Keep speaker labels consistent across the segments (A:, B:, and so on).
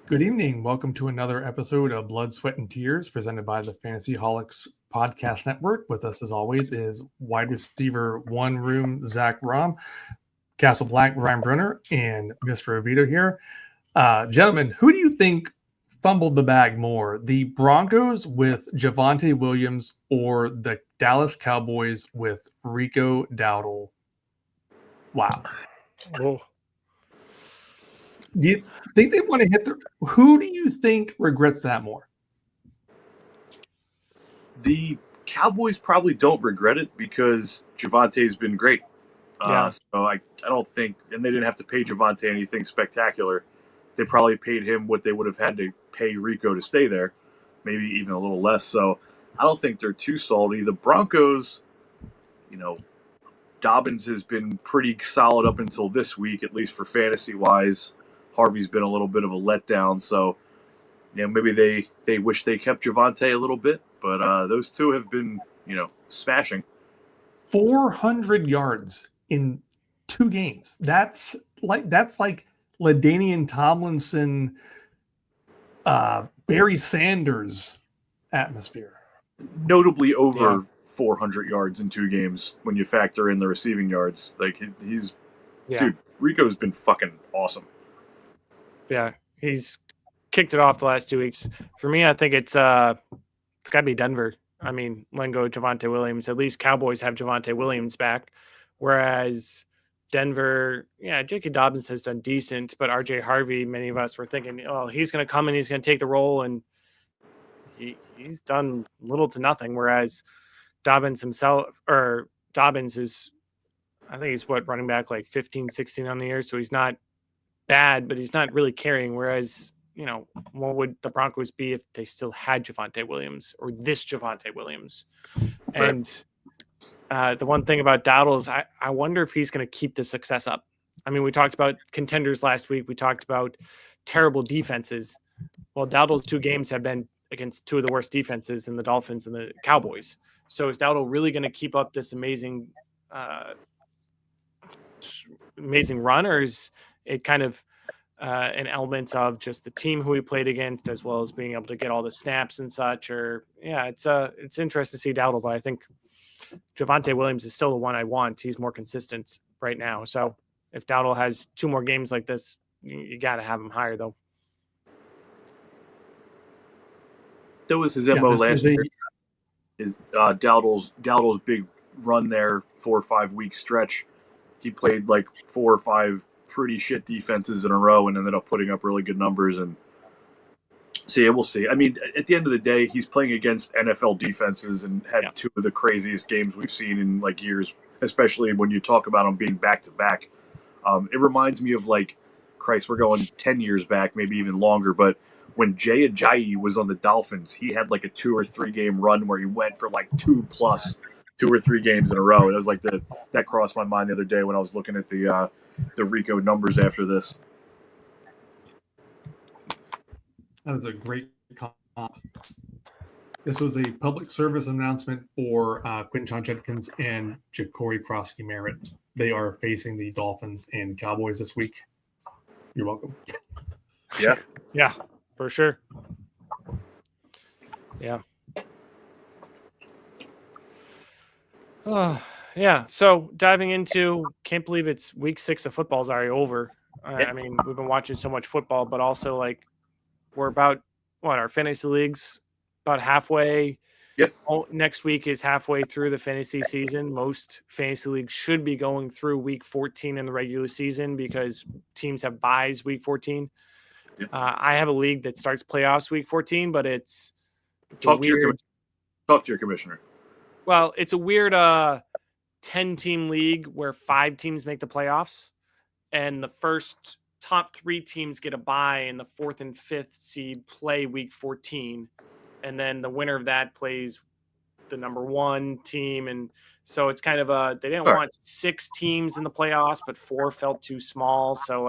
A: Good evening. Welcome to another episode of Blood, Sweat, and Tears presented by the Fantasy Holics Podcast Network. With us, as always, is wide receiver one room Zach Rom, CastleBlack Ryan Brunner, and MrOviedo here. Gentlemen, who do you think fumbled the bag more, the Broncos with Javonte Williams or the Dallas Cowboys with Rico Dowdle? Wow.
B: Oh.
A: Do you think they want to hit the – who do you think regrets that more?
C: The Cowboys probably don't regret it because Javonte's been great.
B: Yeah.
C: So I don't think – and they didn't have to pay Javonte anything spectacular. They probably paid him what they would have had to pay Rico to stay there, maybe even a little less. So I don't think they're too salty. The Broncos, Dobbins has been pretty solid up until this week, at least for fantasy-wise. Harvey's been a little bit of a letdown, so maybe they wish they kept Javonte a little bit, but those two have been, smashing.
A: 400 yards in 2 games. That's like LaDainian Tomlinson, Barry Sanders atmosphere.
C: Notably over 400 yards in 2 games when you factor in the receiving yards. Like dude, Rico's been fucking awesome.
B: Yeah, he's kicked it off the last 2 weeks. For me, I think it's got to be Denver. I mean, let go Javonte Williams. At least Cowboys have Javonte Williams back, whereas Denver, J.K. Dobbins has done decent, but R.J. Harvey, many of us were thinking, oh, he's going to come and he's going to take the role, and he's done little to nothing, whereas Dobbins is, I think he's running back like 15, 16 on the year, so he's not bad, but he's not really carrying. Whereas, what would the Broncos be if they still had Javonte Williams or this Javonte Williams?
C: Right.
B: And the one thing about Dowdle is I wonder if he's going to keep the success up. I mean, we talked about contenders last week. We talked about terrible defenses. Well, Dowdle's 2 games have been against 2 of the worst defenses in the Dolphins and the Cowboys. So is Dowdle really going to keep up this amazing run, or is it kind of an element of just the team who he played against, as well as being able to get all the snaps and such? Or it's interesting to see Dowdle, but I think Javonte Williams is still the one I want. He's more consistent right now. So if Dowdle has 2 more games like this, you got to have him higher, though.
C: That was his MO last year. Dowdle's big run there, 4 or 5 week stretch. He played like 4 or 5 pretty shit defenses in a row and ended up putting up really good numbers. And so we'll see. I mean, at the end of the day, he's playing against NFL defenses and had 2 of the craziest games we've seen in like years, especially when you talk about him being back to back. It reminds me of we're going 10 years back, maybe even longer, but when Jay Ajayi was on the Dolphins, he had like a 2 or 3 game run where he went for like 2 or 3 games in a row. It was like that crossed my mind the other day when I was looking at the Rico numbers after this.
A: That was a great comp. This was a public service announcement for Quinton Judkins and Ja'Cory Crosky-Merritt. They are facing the Dolphins and Cowboys this week. You're welcome.
C: Yeah.
B: Yeah, for sure. Yeah. So diving into, can't believe it's week 6 of football is already over. I mean, we've been watching so much football, but also we're about our fantasy leagues about halfway.
C: Yep.
B: Next week is halfway through the fantasy season. Most fantasy leagues should be going through week 14 in the regular season because teams have buys week 14.
C: Yep.
B: I have a league that starts playoffs week 14, but it's
C: talk to your commissioner.
B: Well, it's a weird 10-team league where 5 teams make the playoffs, and the first top 3 teams get a bye, and the 4th and 5th seed play week 14, and then the winner of that plays the number 1 team. And so it's kind of they didn't want 6 teams in the playoffs, but 4 felt too small. So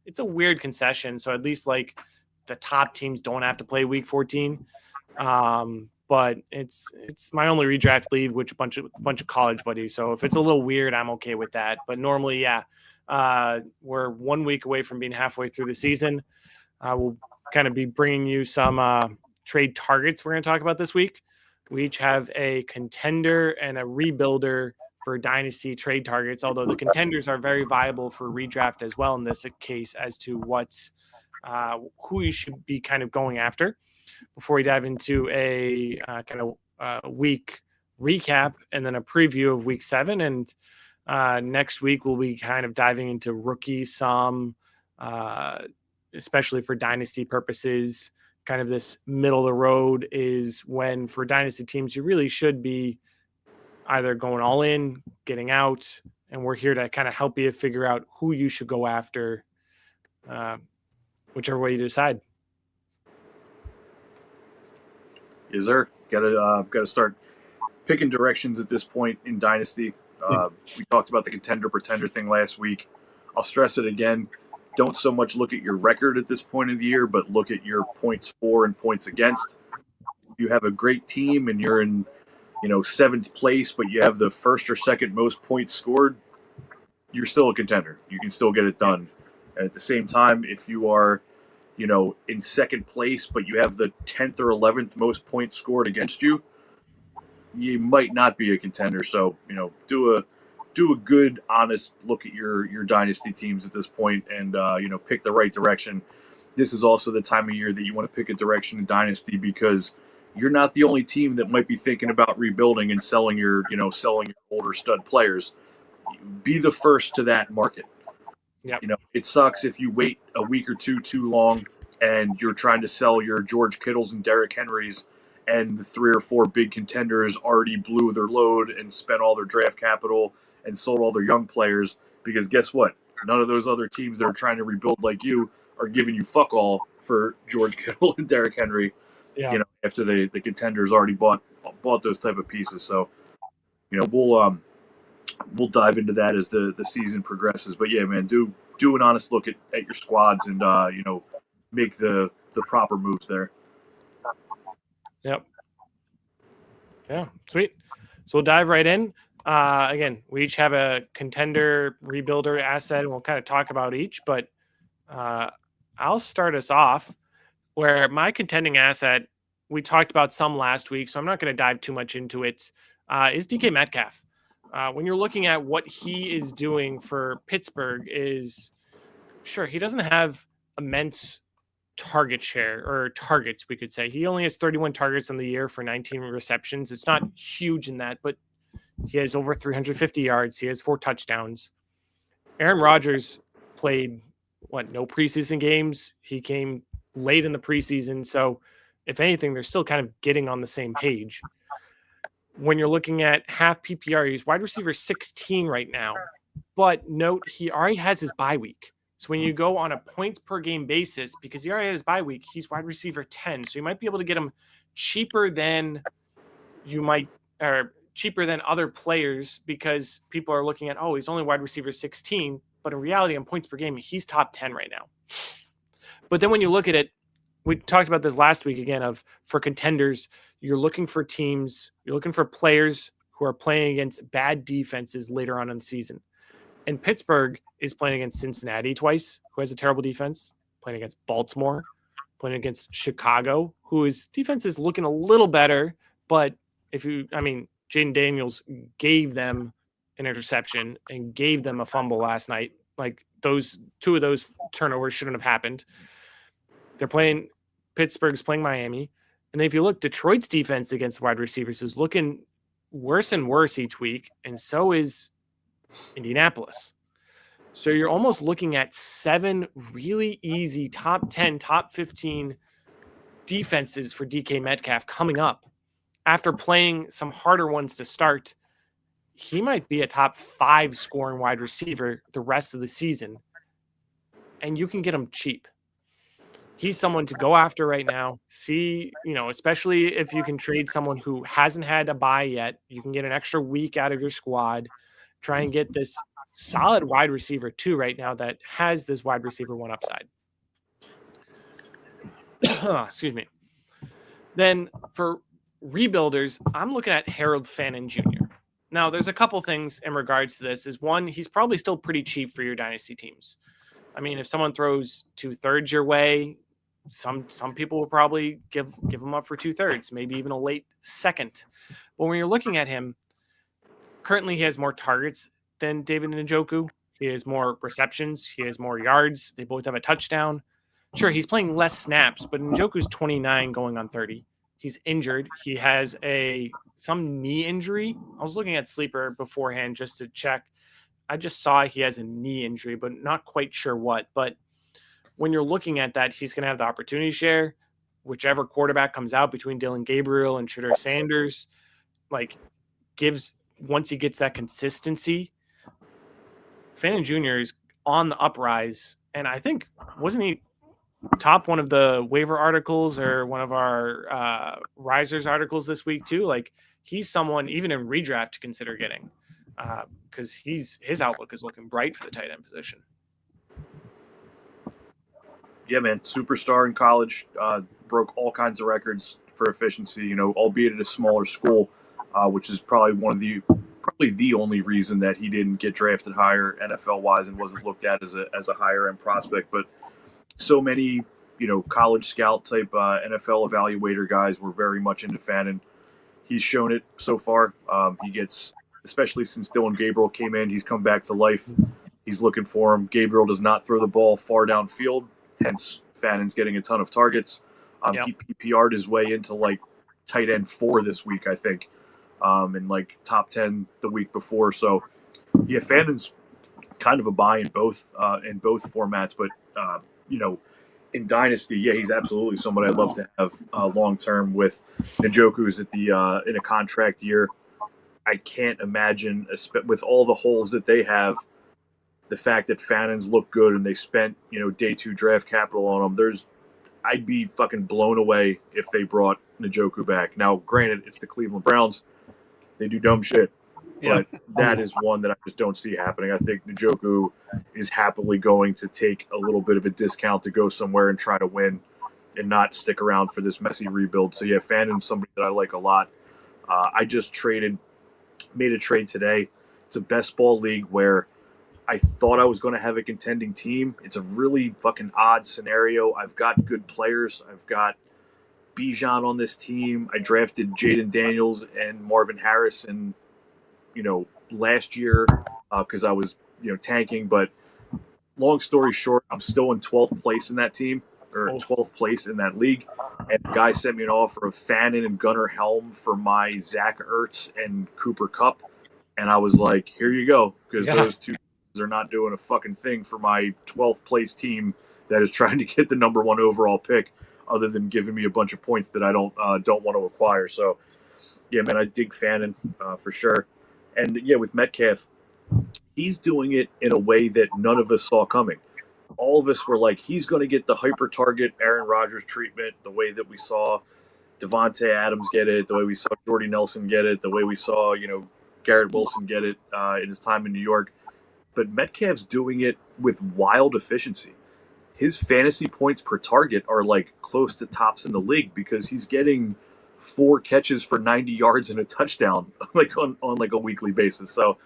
B: it's a weird concession. So at least the top teams don't have to play week 14. But it's my only redraft league, which a bunch of college buddies. So if it's a little weird, I'm okay with that. But normally, we're 1 week away from being halfway through the season. We'll kind of be bringing you some trade targets we're going to talk about this week. We each have a contender and a rebuilder for Dynasty trade targets, although the contenders are very viable for redraft as well in this case as to who you should be kind of going after. Before we dive into a week recap and then a preview of week 7. And next week, we'll be kind of diving into rookies, especially for Dynasty purposes. Kind of this middle of the road is when for Dynasty teams, you really should be either going all in, getting out, and we're here to kind of help you figure out who you should go after, whichever way you decide.
C: Is there gotta start picking directions at this point in Dynasty? We talked about the contender pretender thing last week. I'll stress it again. Don't so much look at your record at this point of the year, but look at your points for and points against. If you have a great team and you're in, 7th place, but you have the first or second most points scored, you're still a contender. You can still get it done. And at the same time, if you are, in second place, but you have the 10th or 11th most points scored against you, you might not be a contender. So, do a good, honest look at your Dynasty teams at this point and, pick the right direction. This is also the time of year that you want to pick a direction in Dynasty because you're not the only team that might be thinking about rebuilding and selling your older stud players. Be the first to that market.
B: Yep.
C: It sucks if you wait a week or two too long and you're trying to sell your George Kittles and Derrick Henrys and the 3 or 4 big contenders already blew their load and spent all their draft capital and sold all their young players because guess what? None of those other teams that are trying to rebuild like you are giving you fuck all for George Kittle and Derrick Henry, after the contenders already bought those type of pieces. So, we'll dive into that as the season progresses. But yeah, man, do an honest look at your squads and make the proper moves there.
B: Yep. Yeah, sweet. So we'll dive right in. Again, we each have a contender, rebuilder, asset, and we'll kind of talk about each. But I'll start us off where my contending asset, we talked about some last week, so I'm not going to dive too much into it, is DK Metcalf. When you're looking at what he is doing for Pittsburgh is, sure, he doesn't have immense target share or targets, we could say. He only has 31 targets on the year for 19 receptions. It's not huge in that, but he has over 350 yards. He has 4 touchdowns. Aaron Rodgers played, no preseason games. He came late in the preseason. So if anything, they're still kind of getting on the same page. When you're looking at half PPR, he's wide receiver 16 right now. But note, he already has his bye week. So when you go on a points per game basis, because he already has his bye week, he's wide receiver 10. So you might be able to get him cheaper than cheaper than other players because people are looking at, he's only wide receiver 16. But in reality, on points per game, he's top 10 right now. But then when you look at it, we talked about this last week again for contenders, you're looking for teams, you're looking for players who are playing against bad defenses later on in the season. And Pittsburgh is playing against Cincinnati twice, who has a terrible defense, playing against Baltimore, playing against Chicago, whose defense is looking a little better. But Jaden Daniels gave them an interception and gave them a fumble last night. Like those 2 of those turnovers shouldn't have happened. Pittsburgh's playing Miami. And then if you look, Detroit's defense against wide receivers is looking worse and worse each week. And so is Indianapolis. So you're almost looking at 7 really easy top 10, top 15 defenses for DK Metcalf coming up. After playing some harder ones to start, he might be a top 5 scoring wide receiver the rest of the season. And you can get him cheap. He's someone to go after right now. See, especially if you can trade someone who hasn't had a bye yet, you can get an extra week out of your squad. Try and get this solid wide receiver 2 right now that has this wide receiver 1 upside. Excuse me. Then for rebuilders, I'm looking at Harold Fannin Jr. Now, there's a couple things in regards to this. Is one, he's probably still pretty cheap for your dynasty teams. I mean, if someone throws 2/3 your way, some people will probably give him up for 2/3, maybe even a late second. But when you're looking at him, currently he has more targets than David Njoku. He has more receptions. He has more yards. They both have a touchdown. Sure, he's playing less snaps, but Njoku's 29 going on 30. He's injured. He has some knee injury. I was looking at Sleeper beforehand just to check. I just saw he has a knee injury, but not quite sure what. But when you're looking at that, he's going to have the opportunity share. Whichever quarterback comes out between Dylan Gabriel and Shedeur Sanders, once he gets that consistency, Fannin Jr. is on the uprise. And I think, wasn't he top one of the waiver articles or one of our risers articles this week too? He's someone even in redraft to consider getting, because his outlook is looking bright for the tight end position.
C: Yeah, man, superstar in college, broke all kinds of records for efficiency, albeit at a smaller school, which is probably the only reason that he didn't get drafted higher NFL wise and wasn't looked at as a higher end prospect. But so many, college scout type NFL evaluator guys were very much into Fannin. He's shown it so far. He gets, especially since Dylan Gabriel came in, he's come back to life. He's looking for him. Gabriel does not throw the ball far downfield, hence Fannin's getting a ton of targets. He PPR'd his way into tight end 4 this week, I think, and top 10 the week before. So yeah, Fannin's kind of a buy in both formats, but in Dynasty, yeah, he's absolutely someone I'd love to have long term with. Njoku's at the in a contract year. I can't imagine, with all the holes that they have, the fact that Fannin's look good and they spent day 2 draft capital on him. I'd be fucking blown away if they brought Njoku back. Now, granted, it's the Cleveland Browns; they do dumb shit. But that is one that I just don't see happening. I think Njoku is happily going to take a little bit of a discount to go somewhere and try to win and not stick around for this messy rebuild. So, yeah, Fannin's somebody that I like a lot. I just made a trade today. It's a best ball league where I thought I was going to have a contending team. It's a really fucking odd scenario. I've got good players. I've got Bijan on this team. I drafted Jaden Daniels and Marvin Harrison last year because I was, tanking. But long story short, I'm still in 12th place in that team, or 12th place in that league. And the guy sent me an offer of Fannin and Gunnar Helm for my Zach Ertz and Cooper Kupp. And I was like, here you go, because those two are not doing a fucking thing for my 12th place team that is trying to get the number 1 overall pick, other than giving me a bunch of points that I don't want to acquire. So, yeah, man, I dig Fannin for sure. And, yeah, with Metcalf, he's doing it in a way that none of us saw coming. All of us were like, he's going to get the hyper-target Aaron Rodgers treatment, the way that we saw Devontae Adams get it, the way we saw Jordy Nelson get it, the way we saw, Garrett Wilson get it in his time in New York. But Metcalf's doing it with wild efficiency. His fantasy points per target are close to tops in the league because he's getting 4 catches for 90 yards and a touchdown on a weekly basis. So,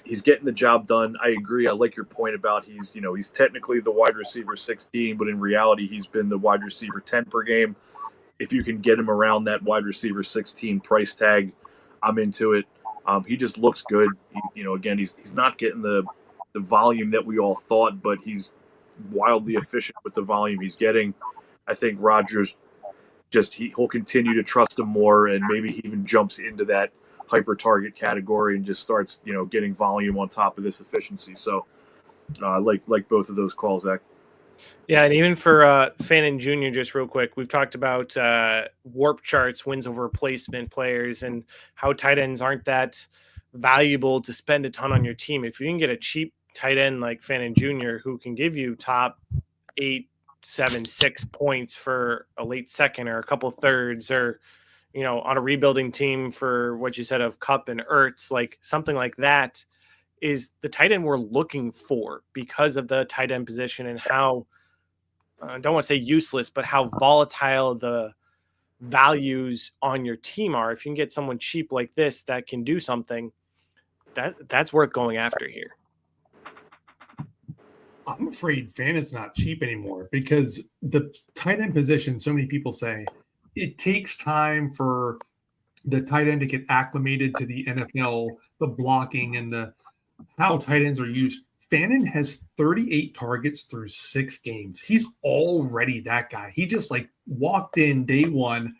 C: he's getting the job done. I agree. I like your point about he's technically the wide receiver 16, but in reality he's been the wide receiver 10 per game. If you can get him around that wide receiver 16 price tag, I'm into it. He just looks good. Again, he's not getting the volume that we all thought, but he's wildly efficient with the volume he's getting. I think Rodgers he'll continue to trust him more, and maybe he even jumps into that hyper target category and just starts getting volume on top of this efficiency. So like both of those calls, Zach.
B: Yeah, and even for Fannin Jr., just real quick, we've talked about warp charts, wins over replacement players, and how tight ends aren't that valuable to spend a ton on your team. If you can get a cheap tight end like Fannin Jr., who can give you top 8, 7, 6 points for a late second or a couple thirds, or on a rebuilding team for what you said of Kupp and Ertz, something like that, is the tight end we're looking for because of the tight end position and how, I don't want to say useless, but how volatile the values on your team are. If you can get someone cheap like this that can do something, that's worth going after here.
A: I'm afraid Fannon's not cheap anymore because the tight end position, so many people say, it takes time for the tight end to get acclimated to the NFL, the blocking and the how tight ends are used. Fannin has 38 targets through 6 games. He's already that guy. He just like walked in day one,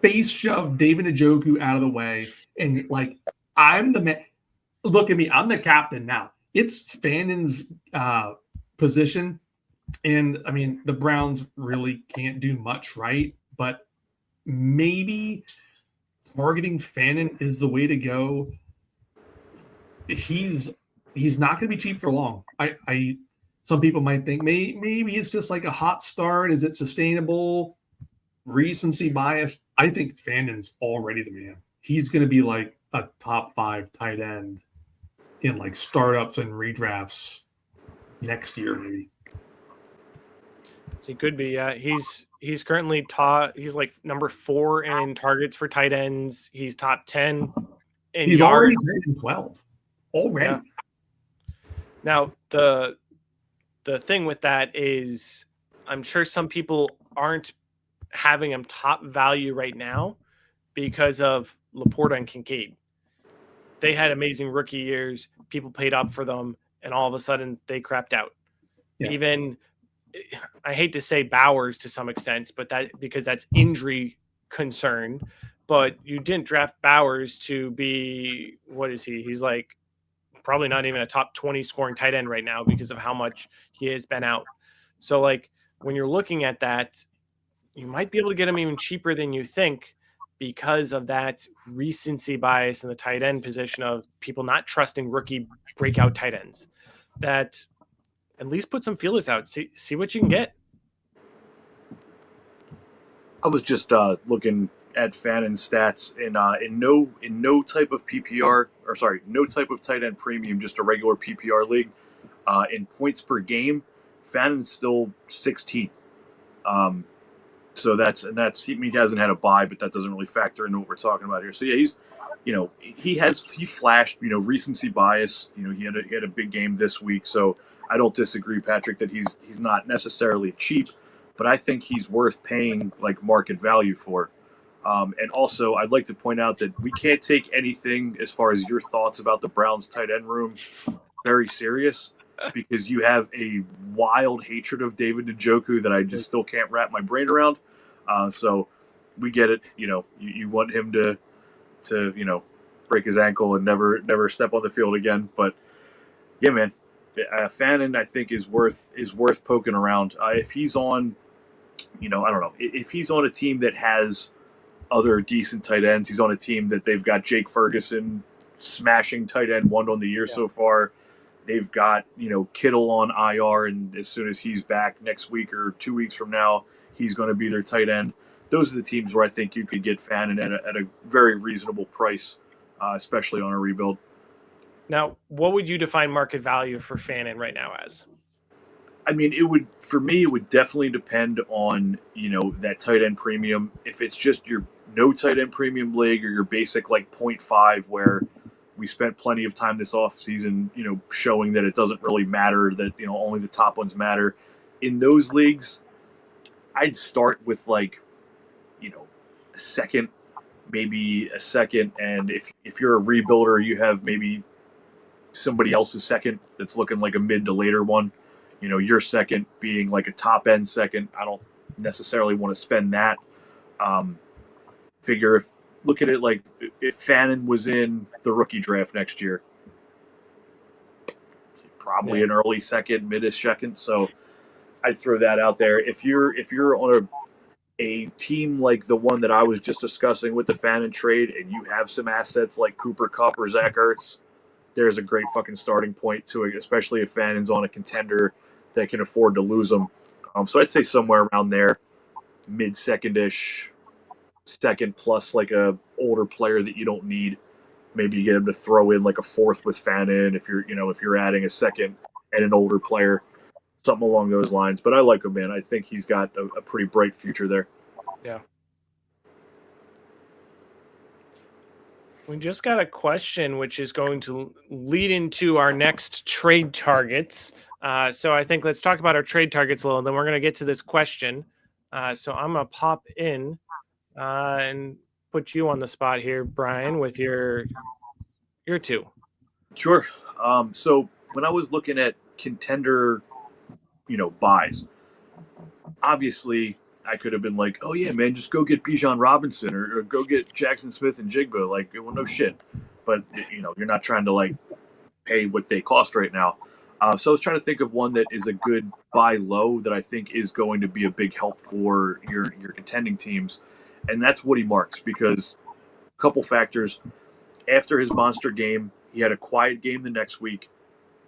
A: face shoved David Njoku out of the way, and like I'm the man. Look at me, I'm the captain now. It's Fannin's position, and I mean the Browns really can't do much, right? But maybe targeting Fannin is the way to go. He's not going to be cheap for long. I some people might think maybe it's just like a hot start. Is it sustainable? Recency bias. I think Fannin's already the man. He's going to be like a top 5 tight end in like startups and redrafts next year, maybe.
B: He could be. Yeah, he's currently he's like number 4 in targets for tight ends. He's top 10 in
A: He's
B: yards.
A: already 12. Already.
B: Yeah. Now the thing with that is, I'm sure some people aren't having him top value right now because of Laporta and Kincaid. They had amazing rookie years. People paid up for them, and all of a sudden they crapped out. Yeah. Even, I hate to say Bowers to some extent, but because that's injury concern. But you didn't draft Bowers to be, what is he? He's like probably not even a top 20 scoring tight end right now because of how much he has been out. So like when you're looking at that, you might be able to get him even cheaper than you think because of that recency bias in the tight end position of people not trusting rookie breakout tight ends. That at least put some feelers out, see what you can get.
C: I was just looking at Fannon's stats in no type of PPR, or sorry, no type of tight end premium, just a regular PPR league. In points per game, Fannon's still 16th. So that's he hasn't had a bye, but that doesn't really factor into what we're talking about here. So yeah, he's, he flashed, recency bias. He had a big game this week. So I don't disagree, Patrick, that he's not necessarily cheap, but I think he's worth paying like market value for. And also, I'd like to point out that we can't take anything as far as your thoughts about the Browns tight end room very serious, because you have a wild hatred of David Njoku that I just still can't wrap my brain around. So we get it. You want him to break his ankle and never step on the field again. But yeah, man, Fannin I think is worth poking around. If he's on, I don't know, if he's on a team that has other decent tight ends, he's on a team that they've got Jake Ferguson smashing tight end 1 on the year so far. They've got, Kittle on IR, and as soon as he's back next week or 2 weeks from now, he's going to be their tight end. Those are the teams where I think you could get Fannin at a very reasonable price, especially on a rebuild.
B: Now, what would you define market value for Fannin right now as?
C: I mean, it would definitely depend on, that tight end premium. If it's just your no tight end premium league or your basic like 0.5 where we spent plenty of time this offseason, showing that it doesn't really matter, that, only the top ones matter. In those leagues, I'd start with like, a second, maybe a second. And if you're a rebuilder, you have maybe somebody else's second that's looking like a mid to later one. Your second being like a top end second. I don't necessarily want to spend that. Look at it like if Fannin was in the rookie draft next year, probably an early second, mid-ish second. So I'd throw that out there. If you're on a team like the one that I was just discussing with the Fannin trade, and you have some assets like Cooper Kupp or Zach Ertz, there's a great fucking starting point to it, especially if Fannin's on a contender that can afford to lose them. So I'd say somewhere around there, mid-second-ish, second plus like a older player that you don't need. Maybe you get him to throw in like a fourth with Fannin if you're adding a second and an older player, something along those lines. But I like him, man. I think he's got a pretty bright future there.
B: Yeah. We just got a question, which is going to lead into our next trade targets. So I think let's talk about our trade targets a little, then we're going to get to this question. So I'm going to pop in and put you on the spot here, Brian, with your two.
C: Sure. So when I was looking at contender, buys, obviously I could have been like, oh yeah, man, just go get Bijan Robinson or go get Jackson Smith and Jigba. Like, well, no shit. But you're not trying to like pay what they cost right now. So I was trying to think of one that is a good buy low that I think is going to be a big help for your contending teams, and that's Woody Marks, because a couple factors. After his monster game, he had a quiet game the next week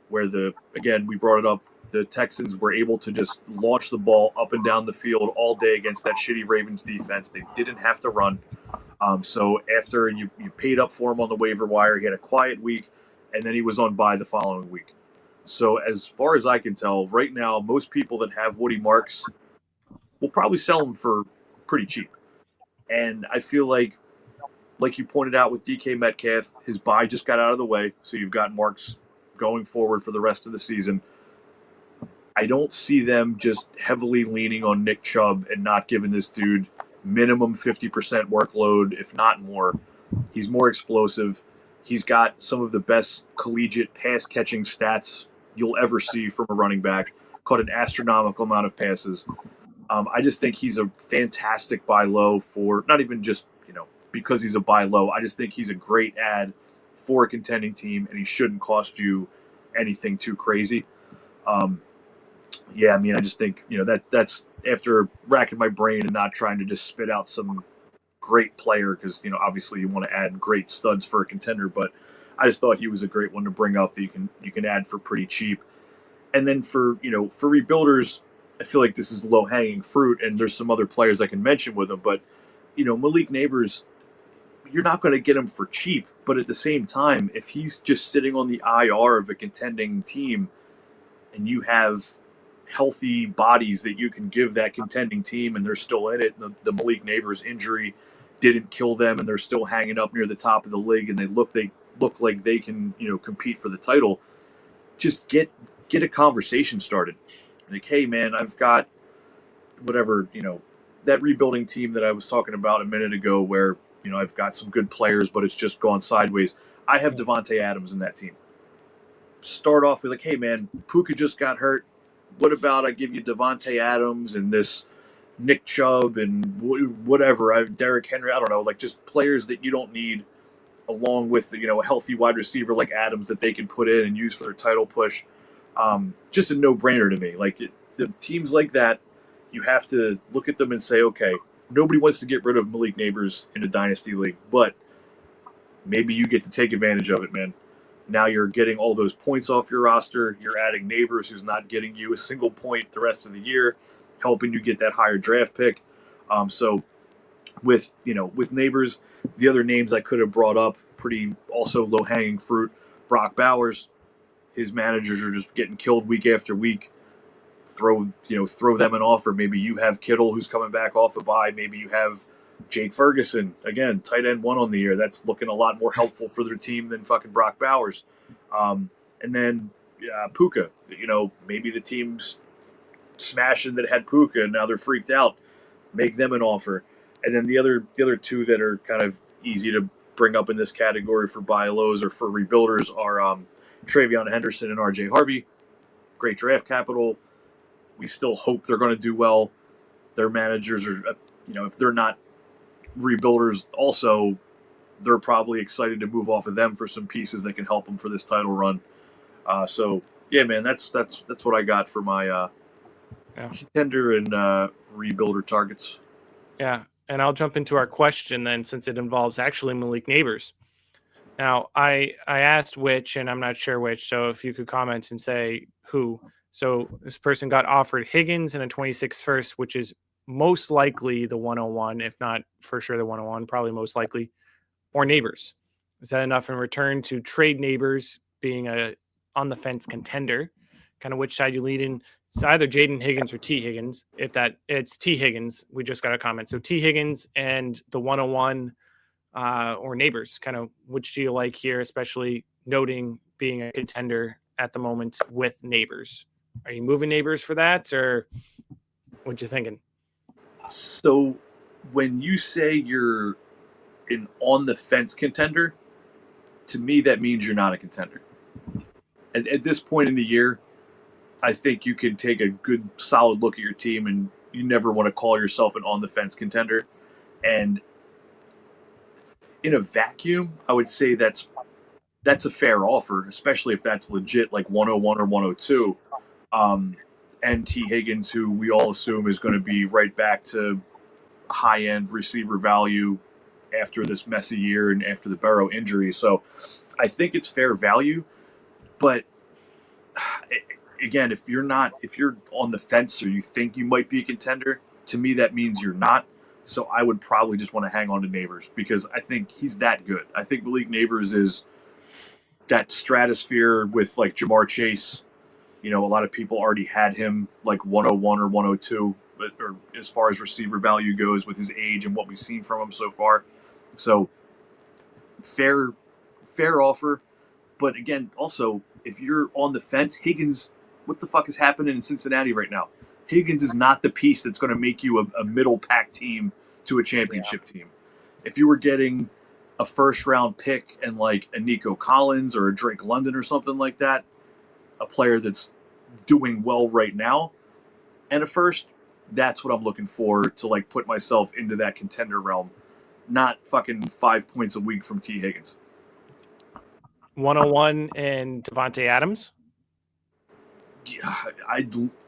C: where we brought it up, the Texans were able to just launch the ball up and down the field all day against that shitty Ravens defense. They didn't have to run. So after you paid up for him on the waiver wire, he had a quiet week, and then he was on bye the following week. So as far as I can tell, right now, most people that have Woody Marks will probably sell him for pretty cheap. And I feel like you pointed out with DK Metcalf, his bye just got out of the way, so you've got Marks going forward for the rest of the season. I don't see them just heavily leaning on Nick Chubb and not giving this dude minimum 50% workload, if not more. He's more explosive. He's got some of the best collegiate pass-catching stats you'll ever see from a running back. Caught an astronomical amount of passes. I just think he's a fantastic buy low for, not even just, because he's a buy low. I just think he's a great ad for a contending team, and he shouldn't cost you anything too crazy. I just think, that's after racking my brain and not trying to just spit out some great player, because, obviously you want to add great studs for a contender, but I just thought he was a great one to bring up that you can add for pretty cheap. And then for rebuilders, I feel like this is low hanging fruit, and there's some other players I can mention with him, but Malik Neighbors, you're not going to get him for cheap, but at the same time, if he's just sitting on the IR of a contending team and you have healthy bodies that you can give that contending team and they're still in it, the Malik Neighbors injury didn't kill them and they're still hanging up near the top of the league and they look like they can, compete for the title, just get a conversation started. Like, hey man, I've got whatever, that rebuilding team that I was talking about a minute ago where, I've got some good players, but it's just gone sideways. I have Devontae Adams in that team. Start off with like, hey man, Puka just got hurt. What about I give you Devontae Adams and this Nick Chubb and whatever, Derrick Henry, I don't know, like just players that you don't need, along with a healthy wide receiver like Adams that they can put in and use for their title push. Just a no-brainer to me. Like the teams like that, you have to look at them and say, okay, nobody wants to get rid of Malik Neighbors in a dynasty league, but maybe you get to take advantage of it, man. Now you're getting all those points off your roster. You're adding Neighbors, who's not getting you a single point the rest of the year, helping you get that higher draft pick. So with Neighbors, the other names I could have brought up, pretty also low-hanging fruit. Brock Bowers, his managers are just getting killed week after week. Throw them an offer. Maybe you have Kittle, who's coming back off a bye. Maybe you have Jake Ferguson, again, tight end 1 on the year. That's looking a lot more helpful for their team than fucking Brock Bowers. And then Puka, maybe the team's smashing that had Puka, and now they're freaked out. Make them an offer. And then the other two that are kind of easy to bring up in this category for buy lows or for rebuilders are Travion Henderson and RJ Harvey. Great draft capital. We still hope they're going to do well. Their managers are, if they're not rebuilders also, they're probably excited to move off of them for some pieces that can help them for this title run. So yeah, man, that's what I got for my contender and rebuilder targets.
B: Yeah, and I'll jump into our question then, since it involves actually Malik Neighbors. Now, I asked which, and I'm not sure which, so if you could comment and say who. So this person got offered Higgins and a 26 first, which is most likely the 101, if not for sure the 101, probably most likely, or Neighbors. Is that enough in return to trade Neighbors, being a on-the-fence contender? Kind of which side you lead in? It's either Jaden Higgins or T. Higgins. If it's T. Higgins, we just got a comment. So T. Higgins and the 101 or Neighbors? Kind of which do you like here, especially noting being a contender at the moment with Neighbors? Are you moving Neighbors for that, or what you thinking?
C: So when you say you're an on the fence contender, to me that means you're not a contender. At this point in the year, I think you can take a good solid look at your team, and you never want to call yourself an on the fence contender. And in a vacuum, I would say that's a fair offer, especially if that's legit, like 101 or 102. And T. Higgins, who we all assume is going to be right back to high-end receiver value after this messy year and after the Burrow injury. So I think it's fair value. But again, if you're on the fence or you think you might be a contender, to me that means you're not. So I would probably just want to hang on to Neighbors because I think he's that good. I think Malik Neighbors is that stratosphere with like Jamar Chase. A lot of people already had him like 101 or 102, or as far as receiver value goes with his age and what we've seen from him so far. So fair offer. But again, also, if you're on the fence, Higgins, what the fuck is happening in Cincinnati right now? Higgins is not the piece that's going to make you a middle pack team to a championship team. If you were getting a first round pick and like a Nico Collins or a Drake London or something like that, a player that's doing well right now, and a first, that's what I'm looking for to like put myself into that contender realm, not fucking 5 points a week from T. Higgins.
B: 101 and Devontae Adams.
C: Yeah,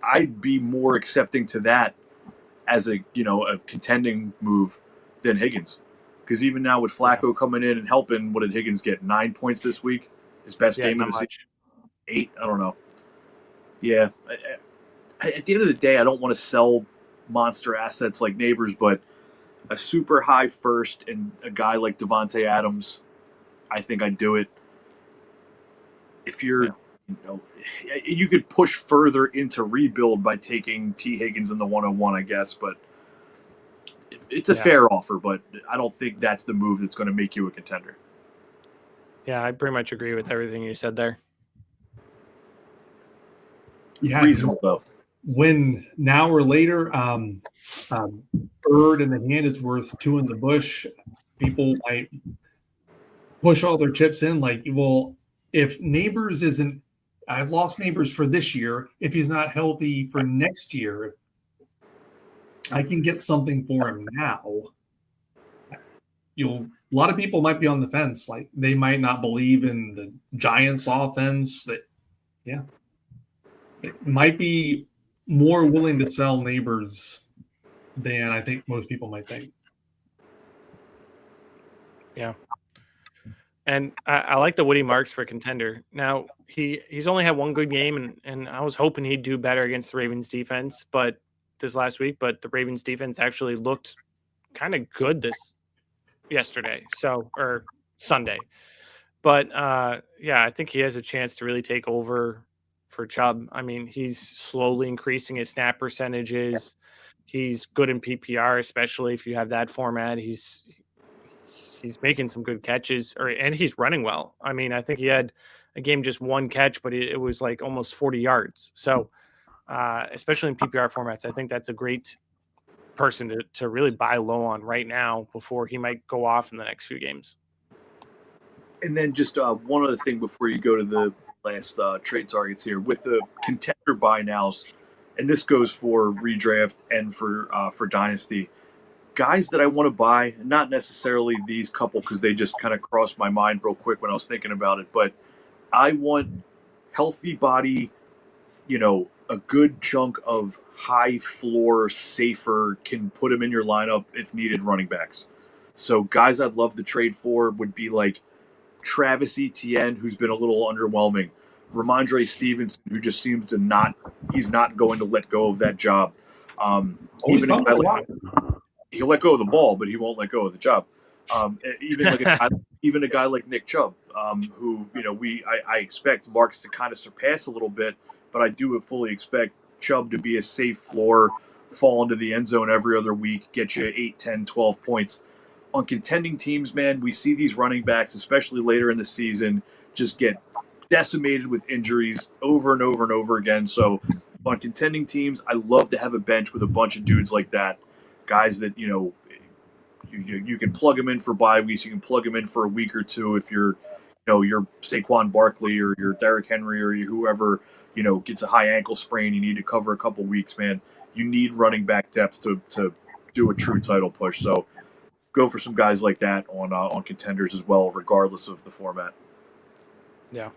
C: I'd be more accepting to that as a contending move than Higgins, because even now with Flacco coming in and helping, what did Higgins get? 9 points this week, his best game of the season. 8, I don't know. Yeah, at the end of the day, I don't want to sell monster assets like Neighbors, but a super high first and a guy like Devontae Adams, I think I'd do it. If you're, you could push further into rebuild by taking T. Higgins in the 101, I guess, but it's a fair offer, but I don't think that's the move that's going to make you a contender.
B: Yeah, I pretty much agree with everything you said there.
A: Yeah,
C: reasonable though.
A: When now or later, bird in the hand is worth 2 in the bush. People might push all their chips in. Like, well, if Neighbors isn't, I've lost Neighbors for this year. If he's not healthy for next year, I can get something for him now. A lot of people might be on the fence. Like, they might not believe in the Giants offense. They might be more willing to sell Neighbors than I think most people might think.
B: Yeah. And I like the Woody Marks for contender. Now, he's only had one good game, and I was hoping he'd do better against the Ravens defense this last week, but the Ravens defense actually looked kind of good yesterday, or Sunday. But I think he has a chance to really take over for Chubb. I mean, he's slowly increasing his snap percentages. He's good in PPR, especially if you have that format. He's making some good catches, and he's running well. I mean, I think he had a game just one catch, but it was like almost 40 yards. So, especially in PPR formats, I think that's a great person to really buy low on right now before he might go off in the next few games.
C: And then just one other thing before you go to the last trade targets here. With the contender buy nows, and this goes for redraft and for Dynasty, guys that I want to buy, not necessarily these couple because they just kind of crossed my mind real quick when I was thinking about it, but I want healthy body, a good chunk of high floor, safer, can put them in your lineup if needed running backs. So guys I'd love to trade for would be like Travis Etienne, who's been a little underwhelming, Ramondre Stevenson, who just seems to he's not going to let go of that job. Even a guy like, he'll let go of the ball, but he won't let go of the job. Even a guy like Nick Chubb, who I expect Marks to kind of surpass a little bit, but I do fully expect Chubb to be a safe floor, fall into the end zone every other week, get you 8, 10, 12 points. on contending teams, man, we see these running backs, especially later in the season, just get decimated with injuries over and over and over again. So on contending teams, I love to have a bench with a bunch of dudes like that, guys that, you can plug them in for bye weeks. You can plug them in for a week or two if you're Saquon Barkley or you're Derrick Henry or whoever, gets a high ankle sprain. You need to cover a couple weeks, man. You need running back depth to do a true title push. So go for some guys like that on contenders as well, regardless of the format.
B: Yeah.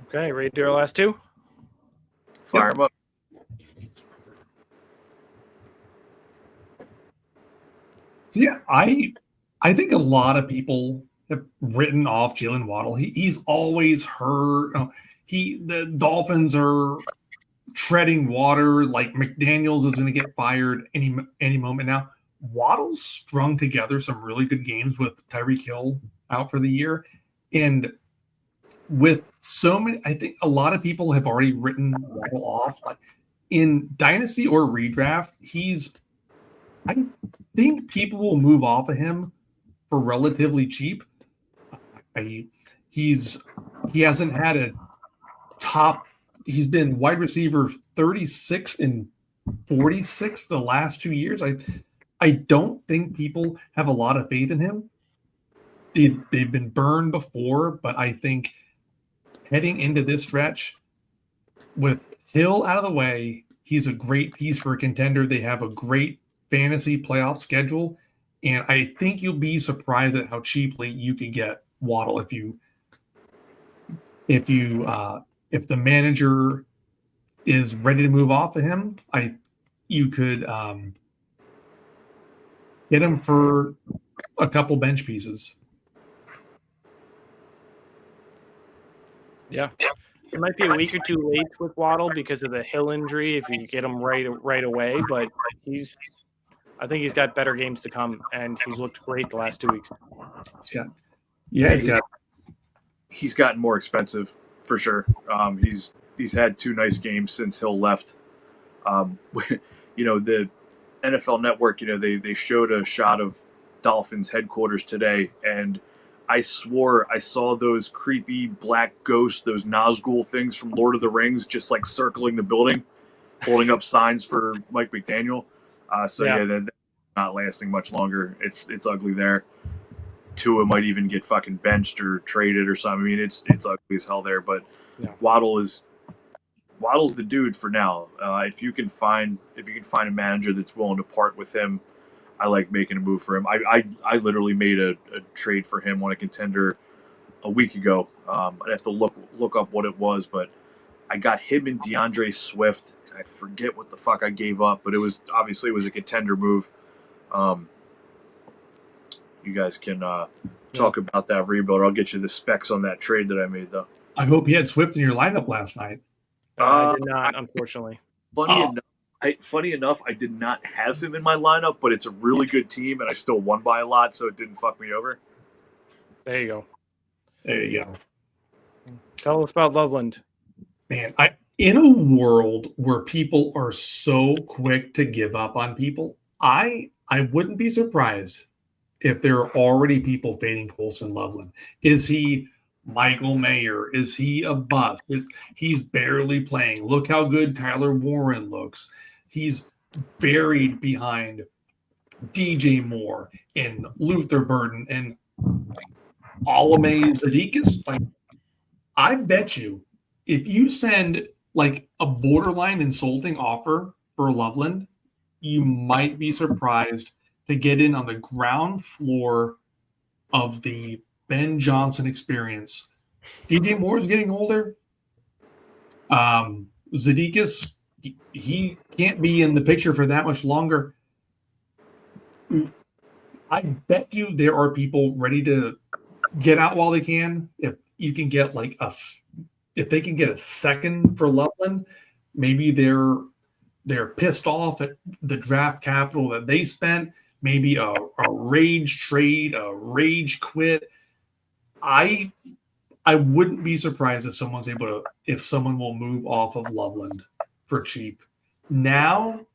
B: Okay, ready to do our last two?
C: Fire them up.
A: So yeah, I think a lot of people have written off Jalen Waddle. He's always hurt. The Dolphins are treading water. Like McDaniels is going to get fired any moment now. Waddle's strung together some really good games with Tyreek Hill out for the year, and with so many, I think a lot of people have already written Waddle off. Like in Dynasty or redraft, I think people will move off of him for relatively cheap. He hasn't had a top. He's been wide receiver 36 and 46 the last 2 years. I don't think people have a lot of faith in him. They've been burned before, but I think heading into this stretch with Hill out of the way, he's a great piece for a contender. They have a great fantasy playoff schedule, and I think you'll be surprised at how cheaply you can get Waddle if the manager is ready to move off of him. You could get him for a couple bench pieces.
B: Yeah. It might be a week or two late with Waddle because of the Hill injury if you get him right away, but I think he's got better games to come, and he's looked great the last 2 weeks.
C: He's gotten more expensive for sure. He's had 2 nice games since Hill left. The NFL Network, they showed a shot of Dolphins headquarters today, and I swore I saw those creepy black ghosts, those Nazgul things from Lord of the Rings, just like circling the building, holding up signs for Mike McDaniel. They're not lasting much longer. It's ugly there. Tua might even get fucking benched or traded or something. I mean, it's ugly as hell there. But yeah. Waddle's the dude for now. If you can find a manager that's willing to part with him, I like making a move for him. I literally made a trade for him on a contender a week ago. I'd have to look up what it was, but I got him and DeAndre Swift. I forget what the fuck I gave up, but it was a contender move. You guys can talk about that rebuild. I'll get you the specs on that trade that I made, though.
A: I hope you had Swift in your lineup last night.
B: I did not, unfortunately.
C: Funny enough, I did not have him in my lineup, but it's a really good team, and I still won by a lot, so it didn't fuck me over.
B: There you go.
A: There you go.
B: Tell us about Loveland.
A: Man, in a world where people are so quick to give up on people, I wouldn't be surprised if there are already people fading Colson Loveland. Is he Michael Mayer? Is he a bust? He's barely playing. Look how good Tyler Warren looks. He's buried behind DJ Moore and Luther Burden and Alame Zadikis. Like, I bet you if you send like a borderline insulting offer for Loveland, you might be surprised to get in on the ground floor of the Ben Johnson experience. DJ Moore is getting older. Zadikis, he can't be in the picture for that much longer. I bet you there are people ready to get out while they can. If you can get if they can get a second for Loveland, maybe they're pissed off at the draft capital that they spent. Maybe a rage trade, a rage quit. I wouldn't be surprised if someone will move off of Loveland for cheap. Now,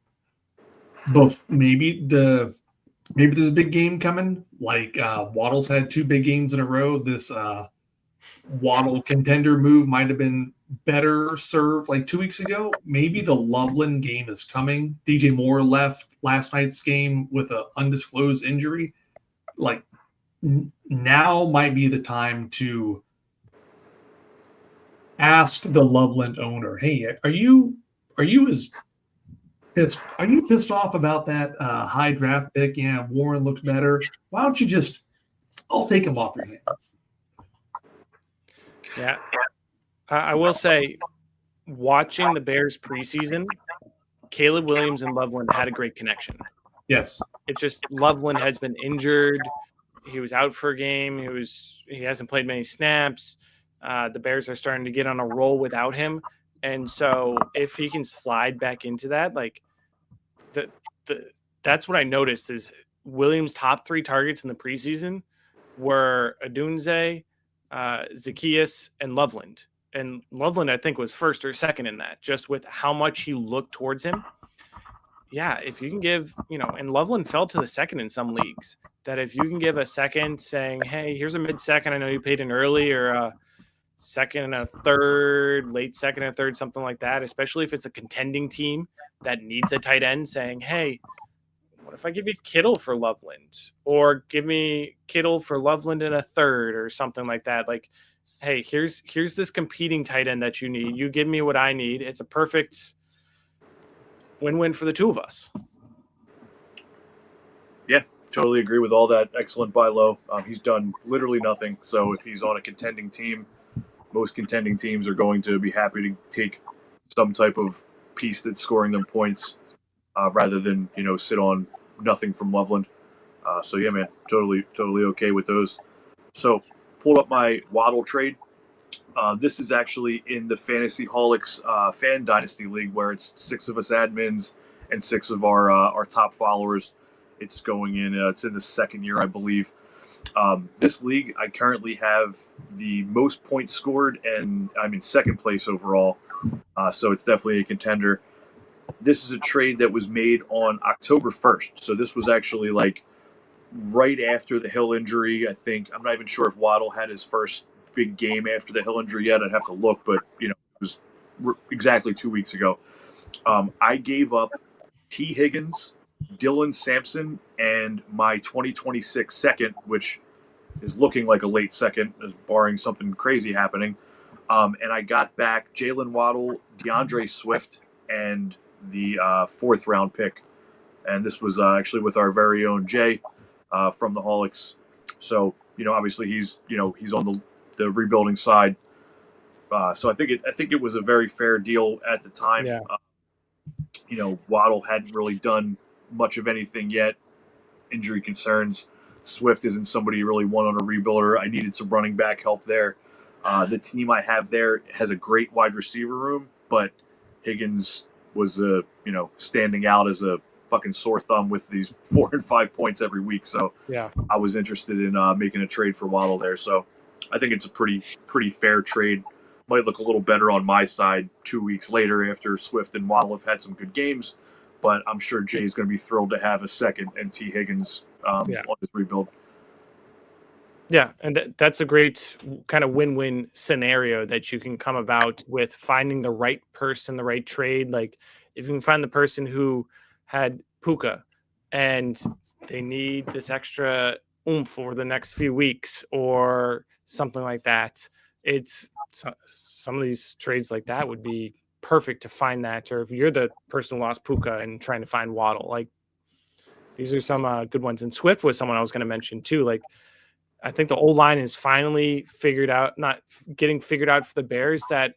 A: but maybe there's a big game coming. Like Waddle's had 2 big games in a row. This Waddle contender move might have been better served like 2 weeks ago. Maybe the Loveland game is coming. DJ Moore left last night's game with an undisclosed injury. Like now might be the time to ask the Loveland owner, "Hey, are you pissed off about that high draft pick? Yeah, Warren looks better. Why don't you just? I'll take him off your hands."
B: Yeah, I will say, watching the Bears preseason, Caleb Williams and Loveland had a great connection.
A: Yes,
B: It's just Loveland has been injured. He was out for a game. He hasn't played many snaps. The Bears are starting to get on a roll without him, and so if he can slide back into that, like that's what I noticed is Williams' top 3 targets in the preseason were Adunze, Zacchaeus, and Loveland. And Loveland, I think, was first or second in that, just with how much he looked towards him. Yeah, if you can give, and Loveland fell to the second in some leagues, that if you can give a second saying, hey, here's a mid-second, I know you paid in early, or a second and a third, late second and third, something like that, especially if it's a contending team that needs a tight end, saying, hey, what if I give you Kittle for Loveland, or give me Kittle for Loveland in a third, or something like that? Like, hey, here's this competing tight end that you need. You give me what I need. It's a perfect win-win for the two of us.
C: Yeah, totally agree with all that. Excellent buy low. He's done literally nothing. So if he's on a contending team, most contending teams are going to be happy to take some type of piece that's scoring them points rather than, sit on nothing from Loveland. So yeah, man, totally okay with those. So pulled up my Waddle trade. This is actually in the Fantasy Holics Fan Dynasty League, where it's 6 of us admins and 6 of our top followers. It's going in. It's in the second year, I believe. This league, I currently have the most points scored, and I'm in second place overall. So it's definitely a contender. This is a trade that was made on October 1st. So this was actually like right after the Hill injury. I think I'm not even sure if Waddle had his first big game after the Hill injury yet. I'd have to look, but it was exactly 2 weeks ago. I gave up T. Higgins, Dylan Sampson, and my 2026 second, which is looking like a late second, is barring something crazy happening. And I got back Jalen Waddle, DeAndre Swift, and the 4th round pick. And this was actually with our very own Jay from the Holics. So, obviously he's on the rebuilding side. So I think it was a very fair deal at the time.
B: Yeah.
C: Waddle hadn't really done much of anything yet. Injury concerns. Swift isn't somebody you really want on a rebuilder. I needed some running back help there. The team I have there has a great wide receiver room, but Higgins was standing out as a fucking sore thumb with these 4 and 5 points every week. So
B: Yeah.
C: I was interested in making a trade for Waddle there. So I think it's a pretty fair trade. Might look a little better on my side 2 weeks later after Swift and Waddle have had some good games, but I'm sure Jay's going to be thrilled to have a second and T. Higgins on his rebuild.
B: Yeah, and that's a great kind of win-win scenario that you can come about with finding the right person, the right trade. Like if you can find the person who had Puka and they need this extra oomph for the next few weeks or something like that. It's some of these trades like that would be perfect to find that. Or if you're the person who lost Puka and trying to find Waddle, like these are some good ones. And Swift was someone I was going to mention too. Like I think the old line is finally figured out, not getting figured out for the Bears, that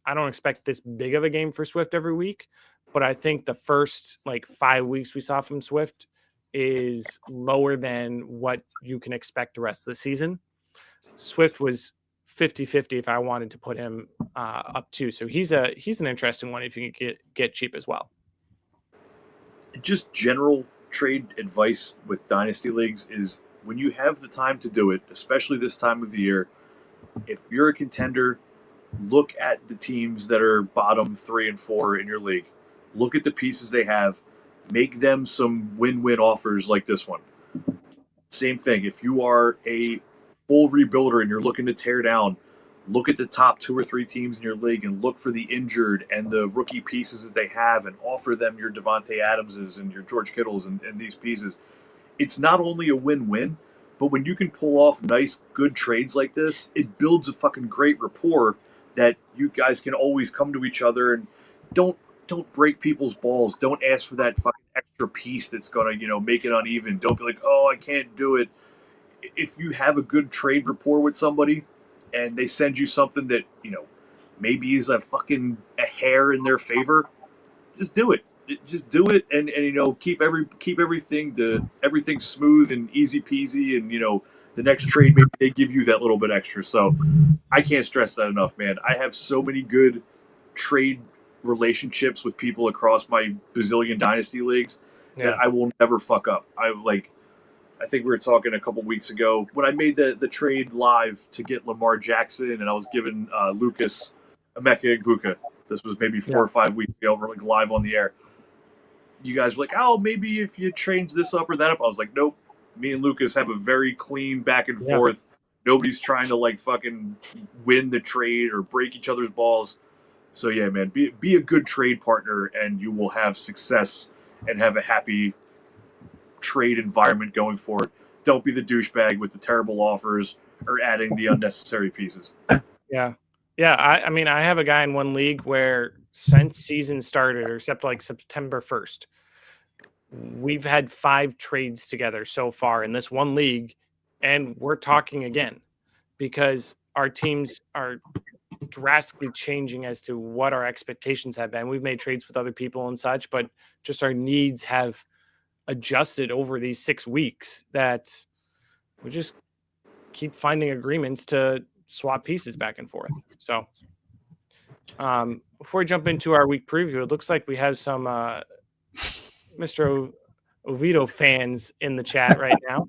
B: I don't expect this big of a game for Swift every week. But I think the first 5 weeks we saw from Swift is lower than what you can expect the rest of the season. Swift was 50-50 if I wanted to put him up too. So he's an interesting one if you can get cheap as well.
C: Just general trade advice with Dynasty Leagues is when you have the time to do it, especially this time of the year, if you're a contender, look at the teams that are bottom 3 and 4 in your league. Look at the pieces they have. Make them some win-win offers like this one. Same thing. If you are a full rebuilder and you're looking to tear down, look at the top 2 or 3 teams in your league and look for the injured and the rookie pieces that they have and offer them your Devontae Adamses and your George Kittles and these pieces. It's not only a win-win, but when you can pull off nice, good trades like this, it builds a fucking great rapport that you guys can always come to each other and don't break people's balls. Don't ask for that fucking extra piece that's gonna, make it uneven. Don't be like, oh, I can't do it. If you have a good trade rapport with somebody and they send you something that, maybe is a hair in their favor, just do it. Just do it and keep everything smooth and easy peasy and the next trade maybe they give you that little bit extra. So I can't stress that enough, man. I have so many good trade relationships with people across my bazillion dynasty leagues that I will never fuck up. I think we were talking a couple weeks ago when I made the trade live to get Lamar Jackson, and I was giving Lucas Emeka Egbuka. This was maybe 4 or 5 weeks ago. We're live on the air. You guys were like, oh, maybe if you change this up or that up. I was like, nope. Me and Lucas have a very clean back and forth. Nobody's trying to fucking win the trade or break each other's balls. So yeah, man, be a good trade partner, and you will have success and have a happy trade environment going forward. Don't be the douchebag with the terrible offers or adding the unnecessary pieces.
B: Yeah. I mean, I have a guy in one league where since season started, or except September 1st, we've had 5 trades together so far in this one league, and we're talking again because our teams are drastically changing as to what our expectations have been. We've made trades with other people and such, but just our needs have adjusted over these 6 weeks that we just keep finding agreements to swap pieces back and forth. So before we jump into our week preview, it looks like we have some MrOviedo fans in the chat right now.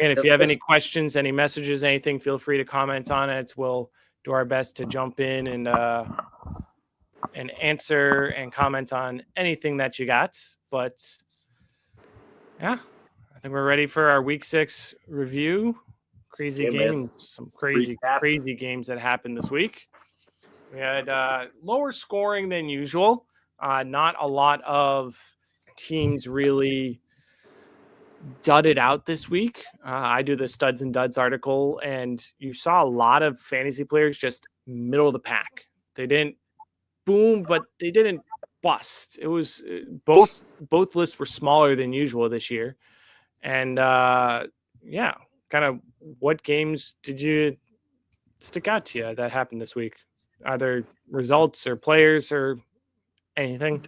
B: And if you have any questions, any messages, anything, feel free to comment on it. We'll do our best to jump in and answer and comment on anything that you got. But yeah, I think we're ready for our week 6 review. Crazy games, some crazy games that happened this week. We had lower scoring than usual. Not a lot of teams really dudded out this week. I do the Studs and Duds article, and you saw a lot of fantasy players just middle of the pack. They didn't boom, but they didn't bust. It was both lists were smaller than usual this year. And kind of what games did you stick out to you that happened this week? Either results or players or anything?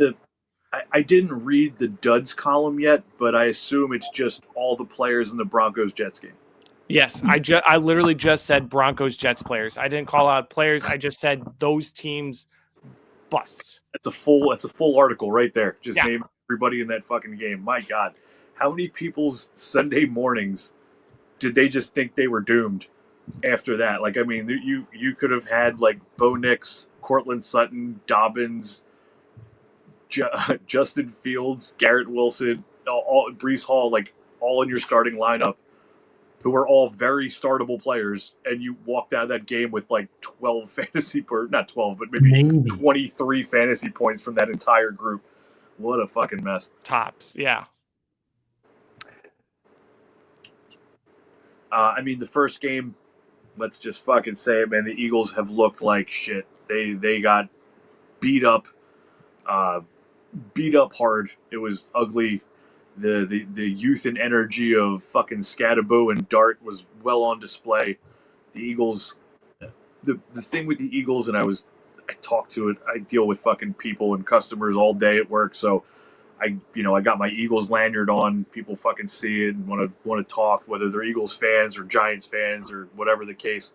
C: I didn't read the duds column yet, but I assume it's just all the players in the Broncos-Jets game.
B: Yes, I literally just said Broncos-Jets players. I didn't call out players. I just said those teams bust.
C: It's a full article right there. Just name everybody in that fucking game. My God, how many people's Sunday mornings did they just think they were doomed after that? You could have had Bo Nix, Cortland Sutton, Dobbins, Justin Fields, Garrett Wilson, Breece Hall, all in your starting lineup, who are all very startable players, and you walked out of that game with 12 fantasy, not 12, but maybe 23 fantasy points from that entire group. What a fucking mess.
B: Tops, yeah.
C: The first game, let's just fucking say it, man. The Eagles have looked like shit. They got beat up hard. It was ugly. The youth and energy of fucking Scadaboo and Dart was well on display. The Eagles, the thing with the Eagles, and I talk to it. I deal with fucking people and customers all day at work, so I got my Eagles lanyard on. People fucking see it and want to talk, whether they're Eagles fans or Giants fans or whatever the case.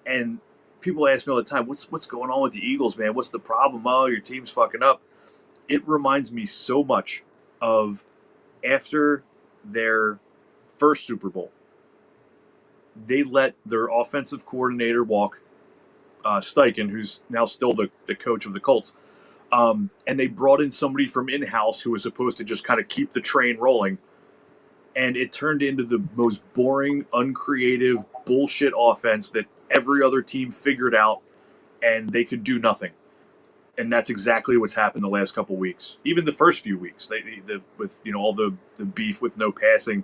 C: And people ask me all the time, what's going on with the Eagles, man? What's the problem? Oh, your team's fucking up. It reminds me so much of after their first Super Bowl. They let their offensive coordinator walk, Steichen, who's now still the coach of the Colts. And they brought in somebody from in-house who was supposed to just kind of keep the train rolling. And it turned into the most boring, uncreative, bullshit offense that every other team figured out, and they could do nothing. And that's exactly what's happened the last couple weeks. Even the first few weeks, with all the beef with no passing,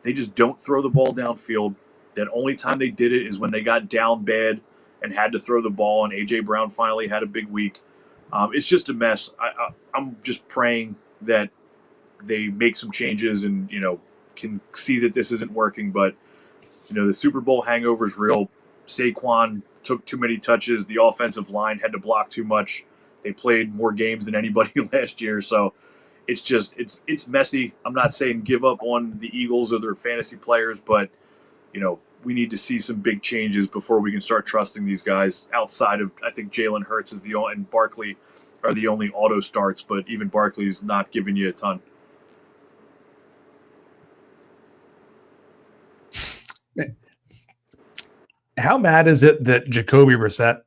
C: they just don't throw the ball downfield. That only time they did it is when they got down bad and had to throw the ball, and A.J. Brown finally had a big week. It's just a mess. I'm just praying that they make some changes and, can see that this isn't working. But, the Super Bowl hangover is real. Saquon took too many touches. The offensive line had to block too much. They played more games than anybody last year. So it's messy. I'm not saying give up on the Eagles or their fantasy players, but, we need to see some big changes before we can start trusting these guys outside of, I think Jalen Hurts and Barkley are the only auto starts, but even Barkley's not giving you a ton.
A: How bad is it that Jacoby Brissett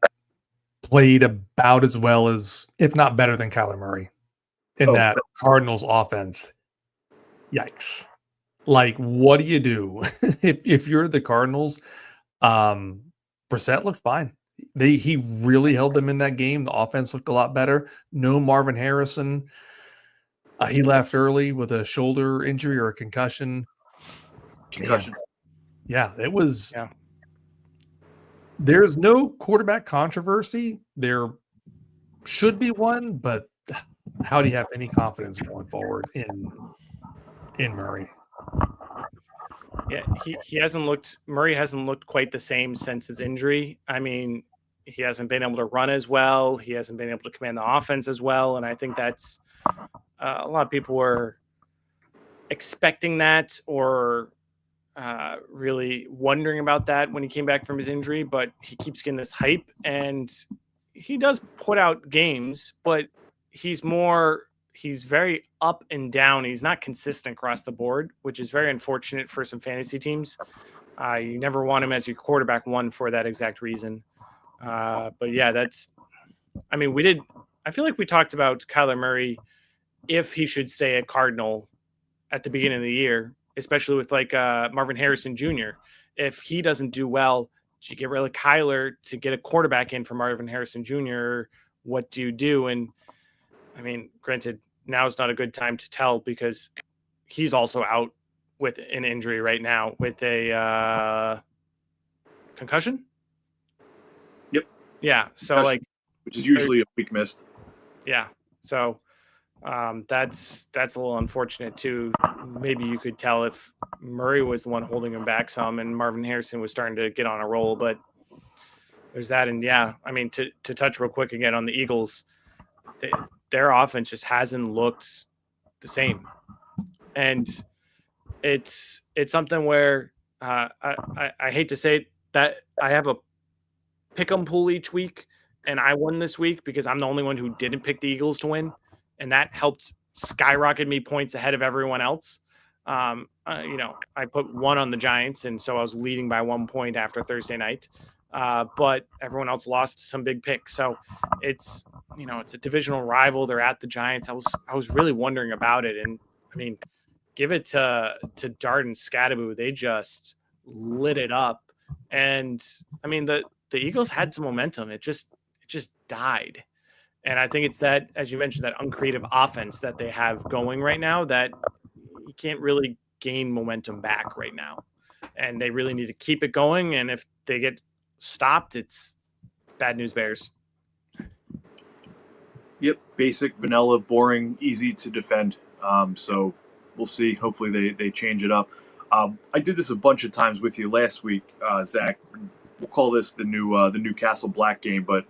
A: played about as well as, if not better than Kyler Murray in that Cardinals offense? Yikes. Like, what do you do if you're the Cardinals? Brissett looked fine. He really held them in that game. The offense looked a lot better. No Marvin Harrison. He left early with a shoulder injury or a concussion.
C: Concussion.
A: Yeah, it was.
B: Yeah.
A: There's no quarterback controversy. There should be one, but how do you have any confidence going forward in Murray?
B: Yeah, Murray hasn't looked quite the same since his injury. I mean, he hasn't been able to run as well. He hasn't been able to command the offense as well. And I think that's a lot of people were expecting that or really wondering about that when he came back from his injury, but he keeps getting this hype and he does put out games, but he's very up and down. He's not consistent across the board, which is very unfortunate for some fantasy teams. You never want him as your quarterback one for that exact reason. But yeah, I feel like we talked about Kyler Murray, if he should stay a Cardinal at the beginning of the year, especially with Marvin Harrison Jr. If he doesn't do well, do you get rid of Kyler to get a quarterback in for Marvin Harrison Jr.? What do you do? And I mean, granted, now is not a good time to tell because he's also out with an injury right now with a concussion.
C: Yep.
B: Yeah. So
C: which is usually a week missed.
B: Yeah. So that's a little unfortunate too. Maybe you could tell if Murray was the one holding him back some and Marvin Harrison was starting to get on a roll, but there's that. And yeah, I mean, to touch real quick again on the Eagles, their offense just hasn't looked the same. And it's something where I hate to say it, that I have a pick'em pool each week and I won this week because I'm the only one who didn't pick the Eagles to win. And that helped skyrocket me points ahead of everyone else. I put one on the Giants, and so I was leading by 1 point after Thursday night. But everyone else lost some big picks. So it's a divisional rival. They're at the Giants. I was really wondering about it. And I mean, give it to Dart and Scadaboo. They just lit it up. And I mean, the Eagles had some momentum. It just died. And I think it's that, as you mentioned, that uncreative offense that they have going right now that you can't really gain momentum back right now. And they really need to keep it going. And if they get stopped, it's bad news bears.
C: Yep. Basic, vanilla, boring, easy to defend. So we'll see. Hopefully they change it up. I did this a bunch of times with you last week, Zach. We'll call this the new CastleBlack game, but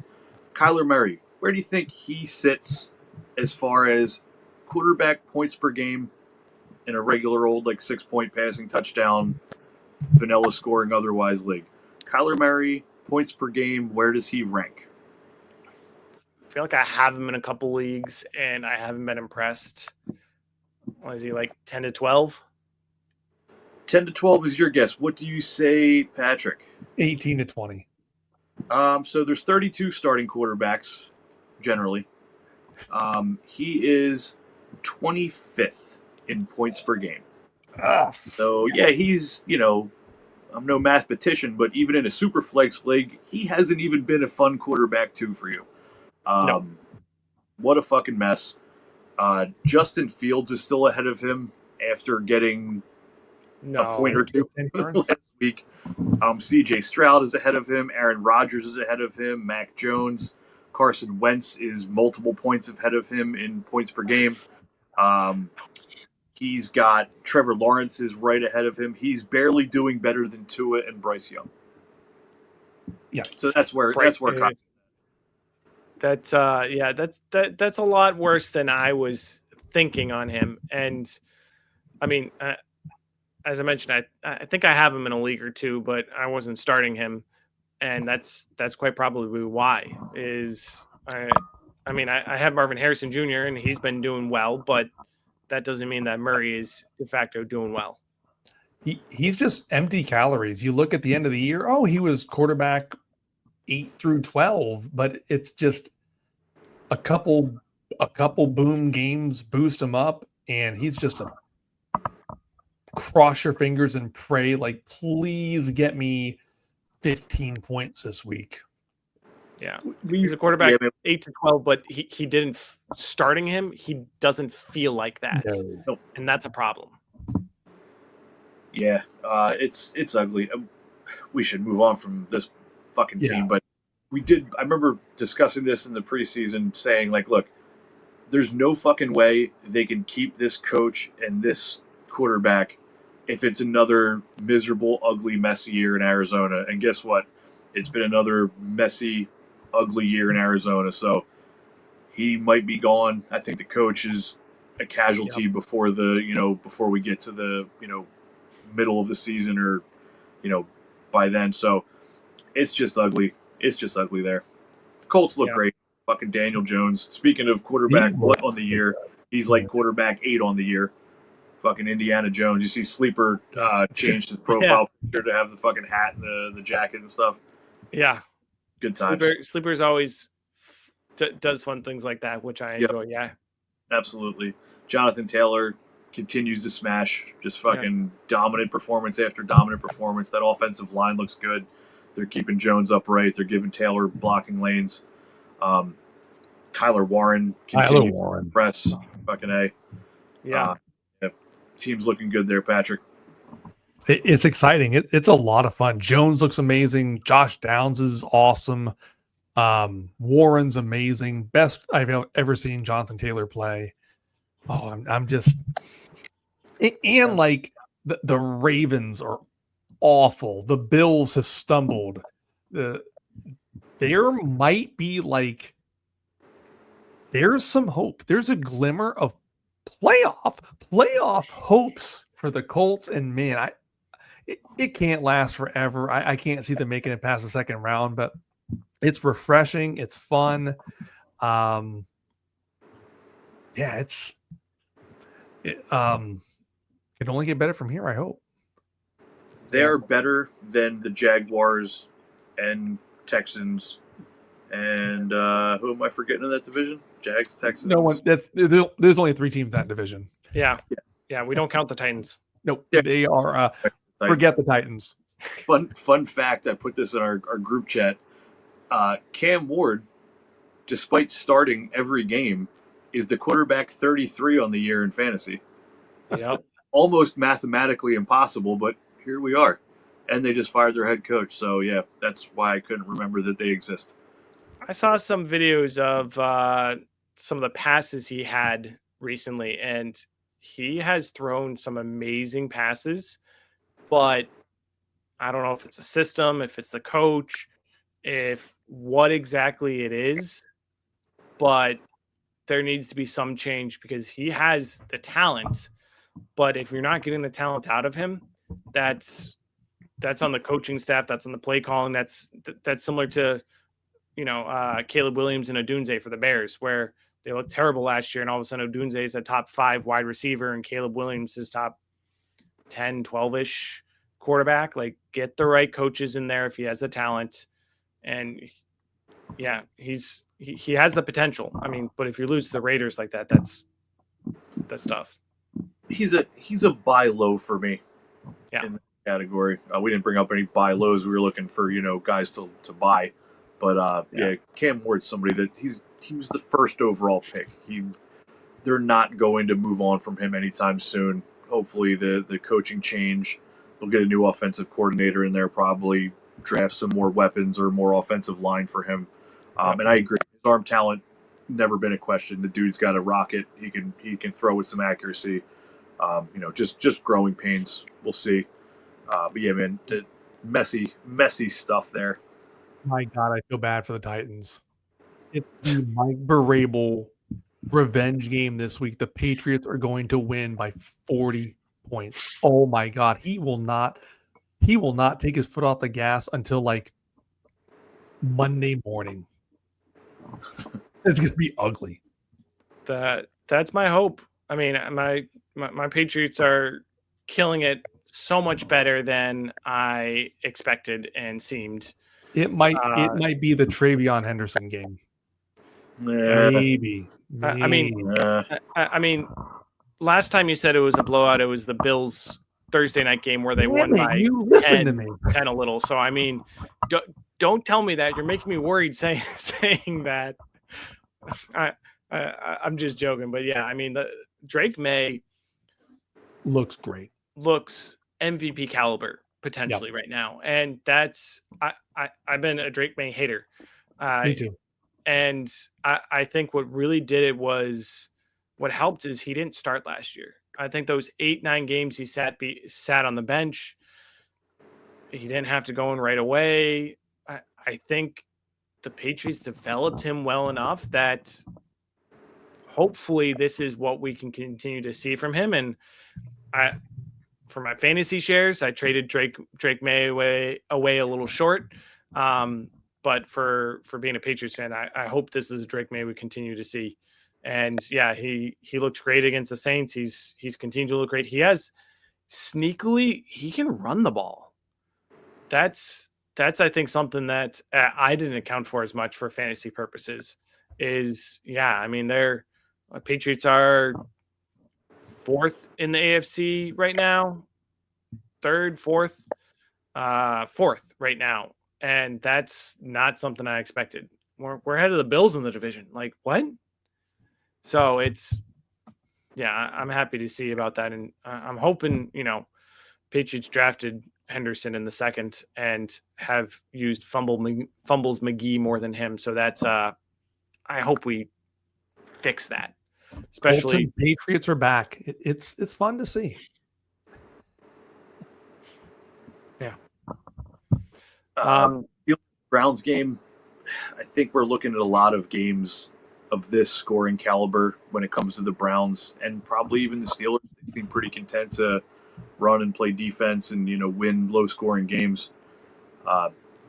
C: Kyler Murray, where do you think he sits as far as quarterback points per game in a regular old 6-point passing touchdown, vanilla scoring otherwise league? Kyler Murray, points per game, where does he rank?
B: I feel like I have him in a couple leagues and I haven't been impressed. What is he, 10 to 12?
C: 10 to 12 is your guess. What do you say, Patrick?
A: 18 to 20.
C: So there's 32 starting quarterbacks, generally. He is 25th in points per game.
A: Ah,
C: So yeah, he's I'm no mathematician, but even in a super flex league, he hasn't even been a fun quarterback two for you.
B: No.
C: What a fucking mess. Justin Fields is still ahead of him after getting
B: No.
C: a point or two
A: 10 yards.
C: last week. CJ Stroud is ahead of him. Aaron Rodgers is ahead of him. Mac Jones. Carson Wentz is multiple points ahead of him in points per game. He's got Trevor Lawrence is right ahead of him. He's barely doing better than Tua and Bryce Young.
A: Yeah.
C: So that's where
B: That's that's a lot worse than I was thinking on him. And I mean, as I mentioned, I think I have him in a league or two, but I wasn't starting him, and that's quite probably why. I have Marvin Harrison Jr. and he's been doing well, but that doesn't mean that Murray is de facto doing well.
A: He's just empty calories. You look at the end of the year, oh, he was quarterback 8 through 12, but it's just a couple boom games boost him up, and he's just a cross your fingers and pray, like, please get me 15 points this week.
B: Yeah, he's a quarterback 8 to 12, but he didn't starting him. He doesn't feel like that,
A: No.
B: and that's a problem.
C: Yeah, it's ugly. We should move on from this fucking team, but we did. I remember discussing this in the preseason, saying like, look, there's no fucking way they can keep this coach and this quarterback if it's another miserable, ugly, messy year in Arizona. And guess what? It's been another messy, ugly year in Arizona. So he might be gone. I think the coach is a casualty before before we get to the middle of the season or by then. So it's just ugly. It's just ugly there. Colts look great. Fucking Daniel Jones. Speaking of quarterback on the year, he's like quarterback 8 on the year. Fucking Indiana Jones. You see Sleeper changed his profile picture to have the fucking hat and the jacket and stuff.
B: Yeah.
C: Good times.
B: Sleeper's always does fun things like that, which I enjoy. Yeah.
C: Absolutely. Jonathan Taylor continues to smash. Just fucking dominant performance after dominant performance. That offensive line looks good. They're keeping Jones upright. They're giving Taylor blocking lanes. Tyler Warren continues to impress. Fucking A.
B: Yeah.
C: Team's looking good there, Patrick.
A: It's exciting. It's a lot of fun. Jones looks amazing. Josh Downs is awesome. Warren's amazing. Best I've ever seen Jonathan Taylor play. Oh, I'm just like the Ravens are awful. The Bills have stumbled. There might be there's some hope. There's a glimmer of playoff hopes for the Colts, and man, it can't last forever. I can't see them making it past the second round, but it's refreshing. It's fun. It can only get better from here, I hope.
C: They're better than the Jaguars and Texans. And who am I forgetting in that division? Jags, Texans.
A: No one. There's only 3 teams in that division.
B: Yeah. We don't count the Titans.
A: Nope. They are. Forget the Titans.
C: Fun fact. I put this in our group chat. Cam Ward, despite starting every game, is the quarterback 33 on the year in fantasy.
B: Yep.
C: Almost mathematically impossible, but here we are. And they just fired their head coach. So yeah, that's why I couldn't remember that they exist.
B: I saw some videos of some of the passes he had recently, and he has thrown some amazing passes, but I don't know if it's a system, if it's the coach, if what exactly it is, but there needs to be some change because he has the talent, but if you're not getting the talent out of him, that's on the coaching staff, that's on the play calling, that's similar to Caleb Williams and Odunze for the Bears, where they looked terrible last year, and all of a sudden Odunze is a top 5 wide receiver, and Caleb Williams is top 10, 12-ish quarterback. Like, get the right coaches in there if he has the talent. And yeah, he has the potential. I mean, but if you lose to the Raiders like that, that's tough.
C: He's a buy low for me.
B: Yeah.
C: In the category, we didn't bring up any buy lows. We were looking for guys to buy, but Cam Ward's somebody that he was the first overall pick. They're not going to move on from him anytime soon. Hopefully, the coaching change, they'll get a new offensive coordinator in there, probably draft some more weapons or more offensive line for him. And I agree, his arm talent never been a question. The dude's got a rocket. He can throw with some accuracy. Just growing pains. We'll see. But yeah, man, messy stuff there.
A: My God, I feel bad for the Titans. It's the Mike Vrabel revenge game this week. The Patriots are going to win by 40 points. Oh my God, he will not take his foot off the gas until like Monday morning. It's going to be ugly.
B: That's my hope. I mean, my Patriots are killing it so much better than I expected and seemed.
A: It might be the Travion Henderson game. Maybe.
B: I mean, last time you said it was a blowout, it was the Bills Thursday night game where they won by 10 a little. So I mean, don't tell me that. You're making me worried saying that. I'm just joking, but yeah, I mean, the Drake May
A: looks great.
B: Looks MVP caliber potentially right now, and that's I've been a Drake May hater.
A: Me too.
B: And I think what really did it was what helped is he didn't start last year. I think those 8-9 games he sat on the bench. He didn't have to go in right away. I think the Patriots developed him well enough that hopefully this is what we can continue to see from him. And for my fantasy shares, I traded Drake May away a little short. But for being a Patriots fan, I hope this is Drake May we continue to see. And yeah, he looked great against the Saints. He's continued to look great. He can run the ball. That's I think something that I didn't account for as much for fantasy purposes. I mean, Patriots are fourth in the AFC right now, fourth right now. And that's not something I expected. We're ahead of the Bills in the division. Like, what? So I'm happy to see about that. And I'm hoping, Patriots drafted Henderson in the second and have used Fumbles McGee more than him. So that's, I hope we fix that. Especially
A: Patriots are back. It's fun to see.
C: Browns game, I think we're looking at a lot of games of this scoring caliber when it comes to the Browns, and probably even the Steelers. They seem pretty content to run and play defense and win low scoring games.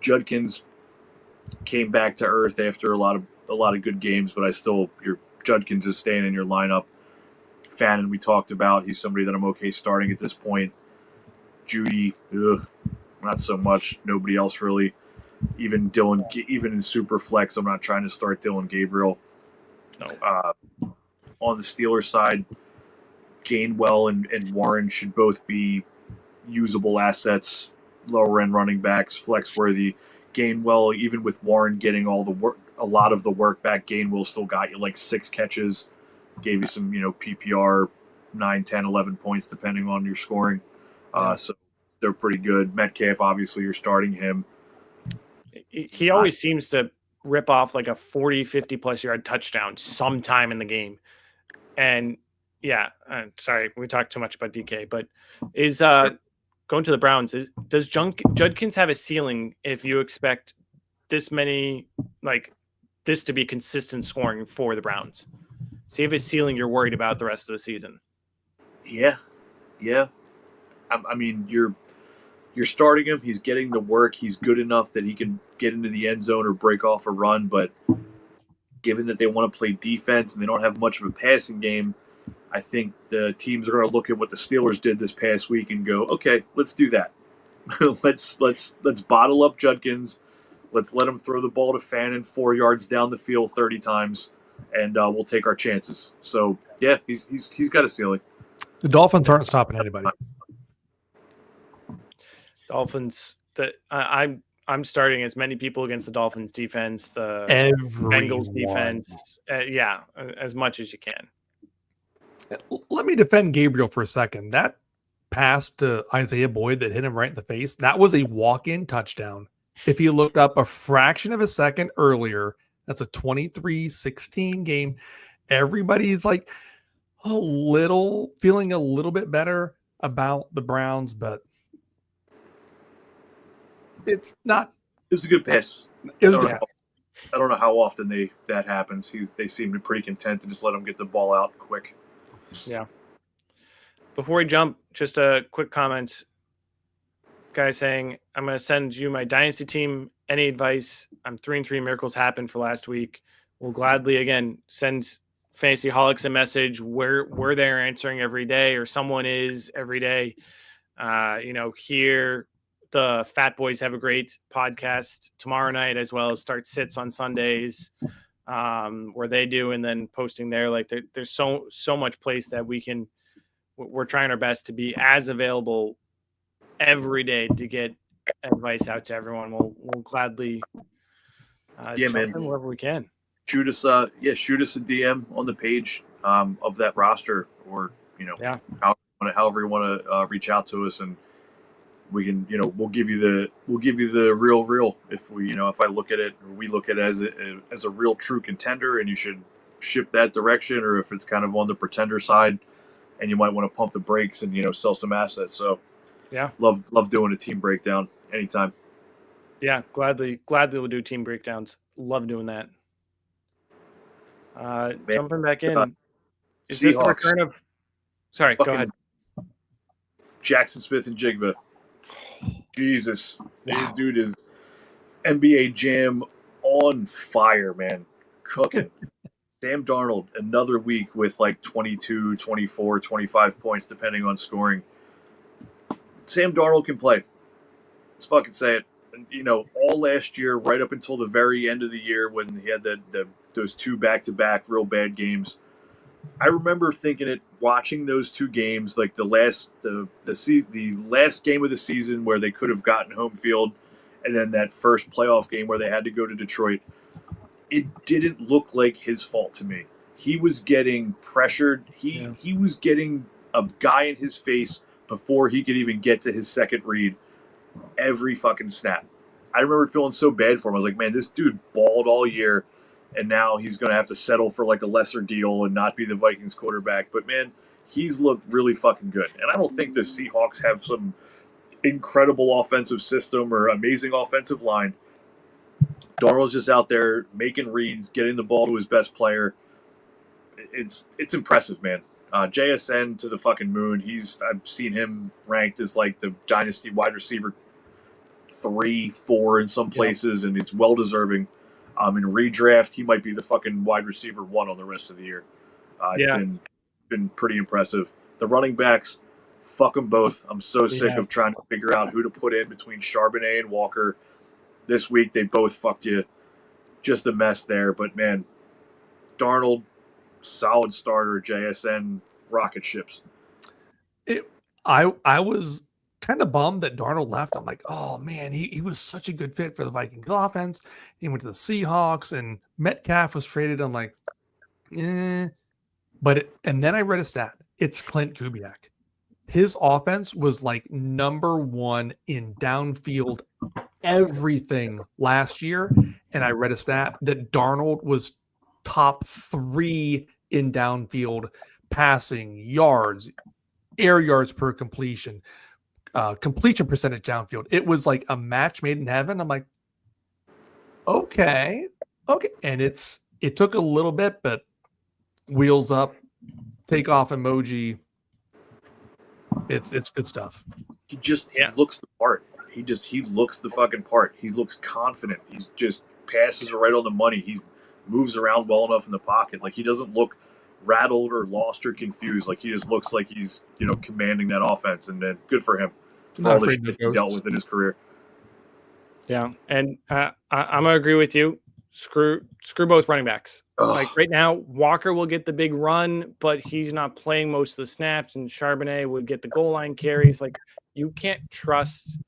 C: Judkins came back to earth after a lot of good games, but your Judkins is staying in your lineup. Fannin we talked about, he's somebody that I'm okay starting at this point. Judy, not so much. Nobody else really. Even in super flex, I'm not trying to start Dylan Gabriel.
B: No.
C: On the Steelers side, Gainwell and Warren should both be usable assets, lower end running backs, flex worthy. Gainwell, even with Warren getting a lot of the work back, Gainwell still got you like 6 catches, gave you some PPR 9, 10, 11 points depending on your scoring. So they're pretty good. Metcalf, obviously, you're starting him.
B: He always seems to rip off like a 40, 50-plus yard touchdown sometime in the game. And, sorry, we talked too much about DK, but is going to the Browns, does Judkins have a ceiling if you expect this many, like this to be consistent scoring for the Browns? See if his ceiling you're worried about the rest of the season.
C: Yeah. I mean, you're starting him. He's getting the work. He's good enough that he can get into the end zone or break off a run. But given that they want to play defense and they don't have much of a passing game, I think the teams are going to look at what the Steelers did this past week and go, okay, let's do that. let's bottle up Judkins. Let's let him throw the ball to Fannin 4 yards down the field 30 times, and we'll take our chances. So yeah, he's got a ceiling.
A: The Dolphins aren't stopping anybody.
B: Dolphins. I'm starting as many people against the Dolphins defense, the Bengals defense. As much as you can.
A: Let me defend Gabriel for a second. That pass to Isaiah Boyd that hit him right in the face, that was a walk-in touchdown. If he looked up a fraction of a second earlier, that's a 23-16 game. Everybody's like feeling a little bit better about the Browns, but it's not.
C: It was a good pass.
A: It was a good pass.
C: I don't know how often that happens. They seem to be pretty content to just let him get the ball out quick.
B: Yeah. Before we jump, just a quick comment. Guy saying, I'm going to send you my Dynasty team. Any advice? I'm 3-3. Miracles happened for last week. We'll gladly, again, send Fantasy Holics a message. We're there answering every day, or someone is every day. Here, the Fat Boys have a great podcast tomorrow night, as well as Start Sits on Sundays, where they do, and then posting there. Like there's so much place that we're trying our best to be as available every day to get advice out to everyone. We'll gladly jump in wherever we can.
C: Shoot us a DM on the page of that roster, or however you want to reach out to us, and we can we'll give you the real if I look at it, or we look at it as a real true contender, and you should ship that direction, or if it's kind of on the pretender side and you might want to pump the brakes and sell some assets. So
B: yeah,
C: love doing a team breakdown anytime.
B: Yeah, gladly we'll do team breakdowns. Love doing that. Jumping back in, is this the return of? Sorry, go ahead.
C: Jackson Smith and Jigba. Jesus,
B: wow.
C: Dude is NBA Jam on fire, man. Cooking. Sam Darnold, another week with like 22, 24, 25 points, depending on scoring. Sam Darnold can play. Let's fucking say it. And, all last year, right up until the very end of the year when he had those two back-to-back real bad games, I remember watching those two games, like the last game of the season where they could have gotten home field, and then that first playoff game where they had to go to Detroit. It didn't look like his fault to me. He was getting pressured. He was getting a guy in his face before he could even get to his second read every fucking snap. I remember feeling so bad for him. I was like, man, this dude balled all year, and now he's going to have to settle for like a lesser deal and not be the Vikings quarterback. But man, he's looked really fucking good. And I don't think the Seahawks have some incredible offensive system or amazing offensive line. Darnold's just out there making reads, getting the ball to his best player. It's impressive, man. JSN to the fucking moon. I've seen him ranked as like the Dynasty wide receiver 3, 4 in some places, and it's well deserving. In redraft, he might be the fucking wide receiver 1 on the rest of the year. Been pretty impressive. The running backs, fuck them both. I'm so sick of trying to figure out who to put in between Charbonnet and Walker. This week, they both fucked you. Just a mess there. But, man, Darnold, solid starter. JSN, rocket ships.
A: I was kind of bummed that Darnold left. I'm like, oh, man, he was such a good fit for the Vikings offense. He went to the Seahawks, and Metcalf was traded. I'm like, and then I read a stat. It's Clint Kubiak. His offense was like number 1 in downfield everything last year, and I read a stat that Darnold was top 3 in downfield passing yards, air yards per completion, completion percentage downfield. It was like a match made in heaven. I'm like, okay, and it took a little bit, but wheels up, take off emoji. It's good stuff.
C: He looks the part. He looks the fucking part. He looks confident. He just passes right on the money. He moves around well enough in the pocket. Like, he doesn't look rattled or lost or confused. Like, he just looks like he's commanding that offense. And good for him for all the shit he dealt with in his career.
B: Yeah, and I'm gonna agree with you. Screw both running backs.
C: Ugh.
B: Like right now, Walker will get the big run, but he's not playing most of the snaps, and Charbonnet would get the goal line carries. Like you can't trust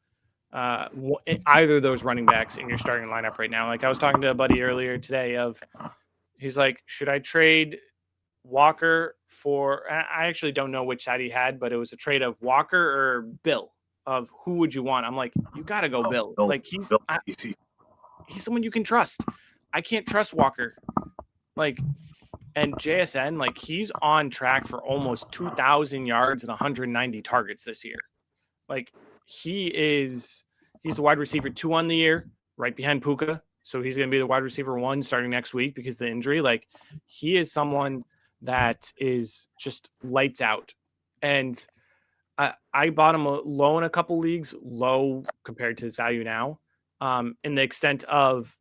B: either of those running backs in your starting lineup right now. Like I was talking to a buddy earlier today he's like, should I trade Walker for? I actually don't know which side he had, but it was a trade of Walker or Bill. Of who would you want? I'm like, you got to go Bill. Like he's someone you can trust. I can't trust Walker. Like, and JSN, like he's on track for almost 2,000 yards and 190 targets this year. Like he's the wide receiver 2 on the year, right behind Puka. So he's going to be the wide receiver 1 starting next week because of the injury. Like he is someone that is just lights out. And I bought him low in a couple leagues, low compared to his value now. In the extent of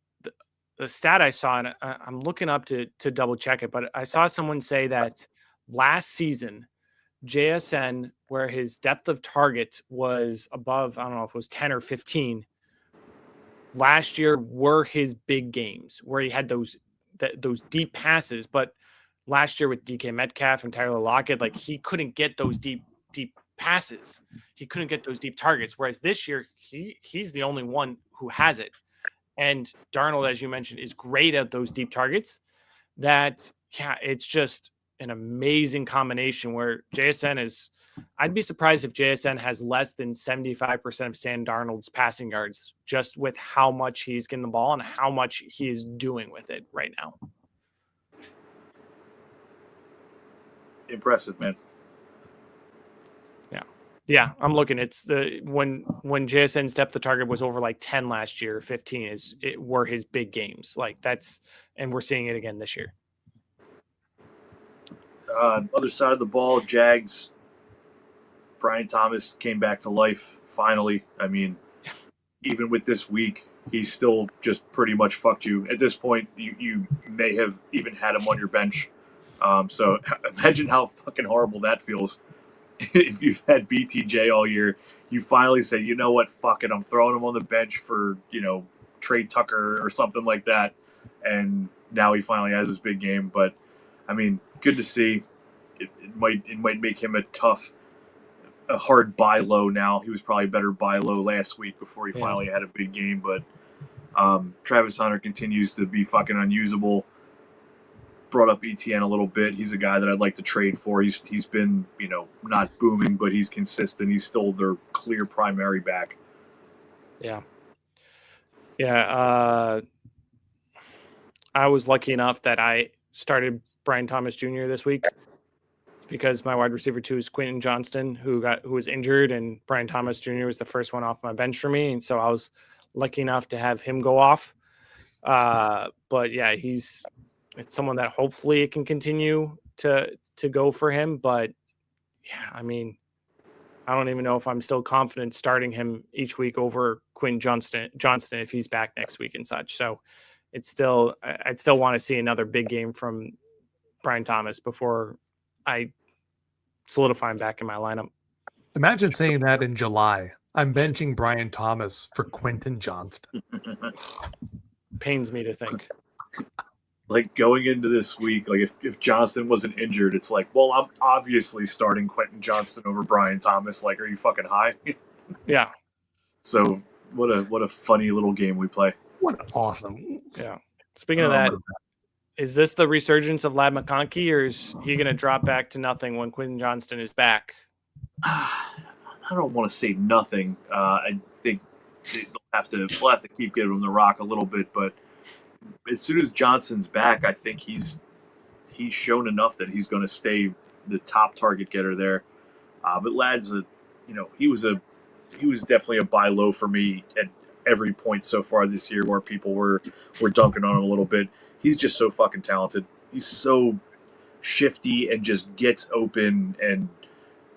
B: the stat I saw, and I'm looking up to double check it, but I saw someone say that last season, JSN, where his depth of target was above, I don't know if it was 10 or 15, last year were his big games where he had those deep passes. But last year with DK Metcalf and Tyler Lockett, like he couldn't get those deep passes. He couldn't get those deep targets. Whereas this year, he's the only one who has it. And Darnold, as you mentioned, is great at those deep targets. It's just an amazing combination where JSN is. I'd be surprised if JSN has less than 75% of Sam Darnold's passing yards, just with how much he's getting the ball and how much he is doing with it right now.
C: Impressive, man.
B: Yeah, I'm looking. It's when JSN's depth of target was over like 10 last year, 15 were his big games. Like and we're seeing it again this year.
C: Other side of the ball, Jags. Brian Thomas came back to life finally. I mean, even with this week, he's still just pretty much fucked you. At this point, you may have even had him on your bench. So imagine how fucking horrible that feels. If you've had BTJ all year, you finally say, you know what, fuck it, I'm throwing him on the bench for, Trey Tucker or something like that. And now he finally has his big game. But, I mean, good to see. It might make him a hard buy low now. He was probably better buy low last week before he finally had a big game. But Travis Hunter continues to be fucking unusable. Brought up ETN a little bit. He's a guy that I'd like to trade for. He's been, not booming, but he's consistent. He's still their clear primary back.
B: Yeah. Yeah. I was lucky enough that I started Brian Thomas Jr. this week because my wide receiver 2 is Quentin Johnston, who was injured, and Brian Thomas Jr. was the first one off my bench for me. And so I was lucky enough to have him go off. But yeah, it's someone that hopefully it can continue to go for him. But yeah, I mean, I don't even know if I'm still confident starting him each week over Quinn Johnston if he's back next week and such. So I'd still want to see another big game from Brian Thomas before I solidify him back in my lineup.
A: Imagine saying that in July. I'm benching Brian Thomas for Quentin Johnston.
B: Pains me to think.
C: Like going into this week, like if Johnston wasn't injured, it's like, well, I'm obviously starting Quentin Johnston over Brian Thomas. Like, are you fucking high?
B: Yeah.
C: So what a funny little game we play.
A: What awesome.
B: Yeah. Speaking of that, is this the resurgence of Lad McConkey, or is he going to drop back to nothing when Quentin Johnston is back?
C: I don't want to say nothing. I think we'll have to keep giving him the rock a little bit, but as soon as Johnson's back, I think he's shown enough that he's going to stay the top target getter there. But Lad's he was definitely a buy low for me at every point so far this year, where people were dunking on him a little bit. He's just so fucking talented. He's so shifty and just gets open and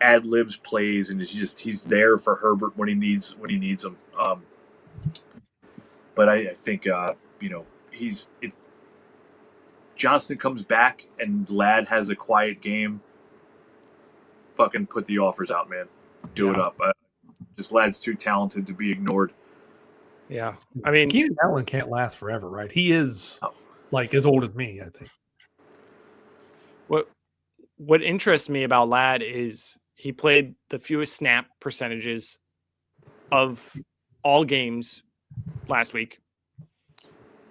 C: ad libs plays, and he's there for Herbert when he needs him. But I think if Johnston comes back and Lad has a quiet game, fucking put the offers out, man. Do it up. Just Lad's too talented to be ignored.
B: Yeah. I mean,
A: Keenan Allen can't last forever, right? He is like as old as me, I think.
B: what interests me about Ladd is he played the fewest snap percentages of all games last week.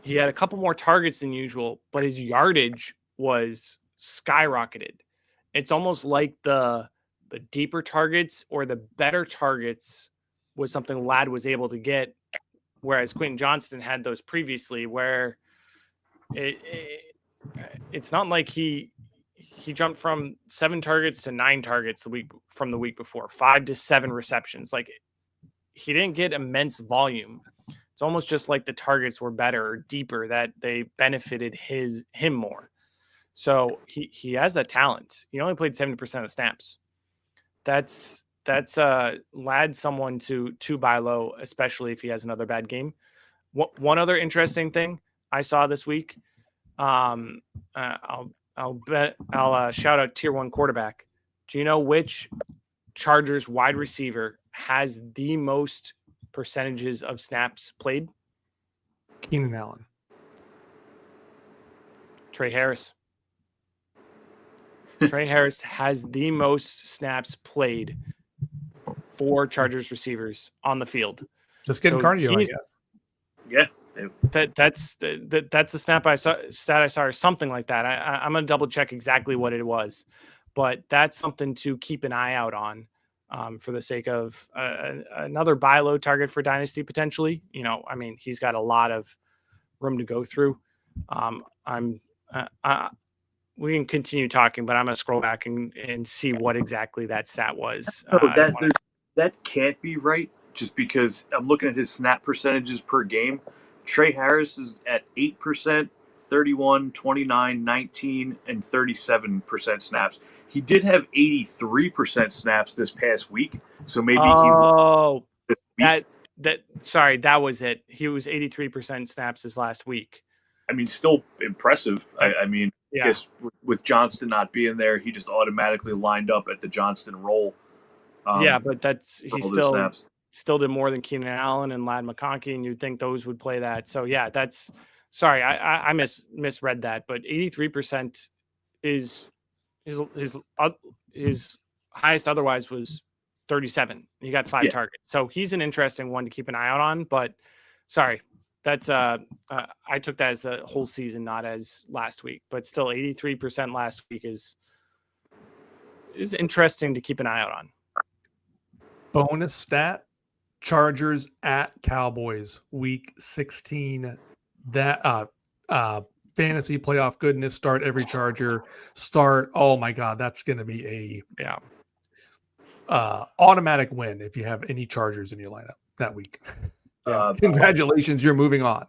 B: He had a couple more targets than usual, but his yardage was skyrocketed. It's almost like the deeper targets or the better targets was something Ladd was able to get, whereas Quentin Johnston had those previously, where it's not like he jumped from 7 targets to 9 targets the week before, 5 to 7 receptions. Like, he didn't get immense volume. It's almost just like the targets were better or deeper, that they benefited him more. So he has that talent. He only played 70% of snaps. That's Ladd someone to buy low, especially if he has another bad game. One other interesting thing I saw this week, I'll shout out tier 1 quarterback. Do you know which Chargers wide receiver has the most percentages of snaps played?
A: Keenan Allen.
B: Trey Harris. Trey Harris has the most snaps played for Chargers receivers on the field.
A: Just getting cardio, I guess.
C: Yeah.
B: That's the stat I saw, or something like that. I'm gonna double check exactly what it was, but that's something to keep an eye out on, for the sake of another buy low target for Dynasty potentially. I mean, he's got a lot of room to go through. We can continue talking, but I'm gonna scroll back and see what exactly that stat was.
C: That can't be right, just because I'm looking at his snap percentages per game. Trey Harris is at 8%, 31, 29, 19, and 37% snaps. He did have 83% snaps this past week, so maybe
B: that was it. He was 83% snaps this last week.
C: I mean, still impressive. I mean,
B: yeah.
C: I guess with Johnston not being there, he just automatically lined up at the Johnston role.
B: But he still did more than Keenan Allen and Ladd McConkey, and you'd think those would play that. So yeah, sorry, I misread that, but 83% is his highest otherwise was 37. He got 5 targets. So he's an interesting one to keep an eye out on, but sorry, that's I took that as the whole season, not as last week, but still 83% last week is interesting to keep an eye out on.
A: Bonus stat: Chargers at Cowboys, week 16. That fantasy playoff goodness. Start every Charger. Start. Oh my God, that's going to be a automatic win if you have any Chargers in your lineup that week. Congratulations, you're moving on.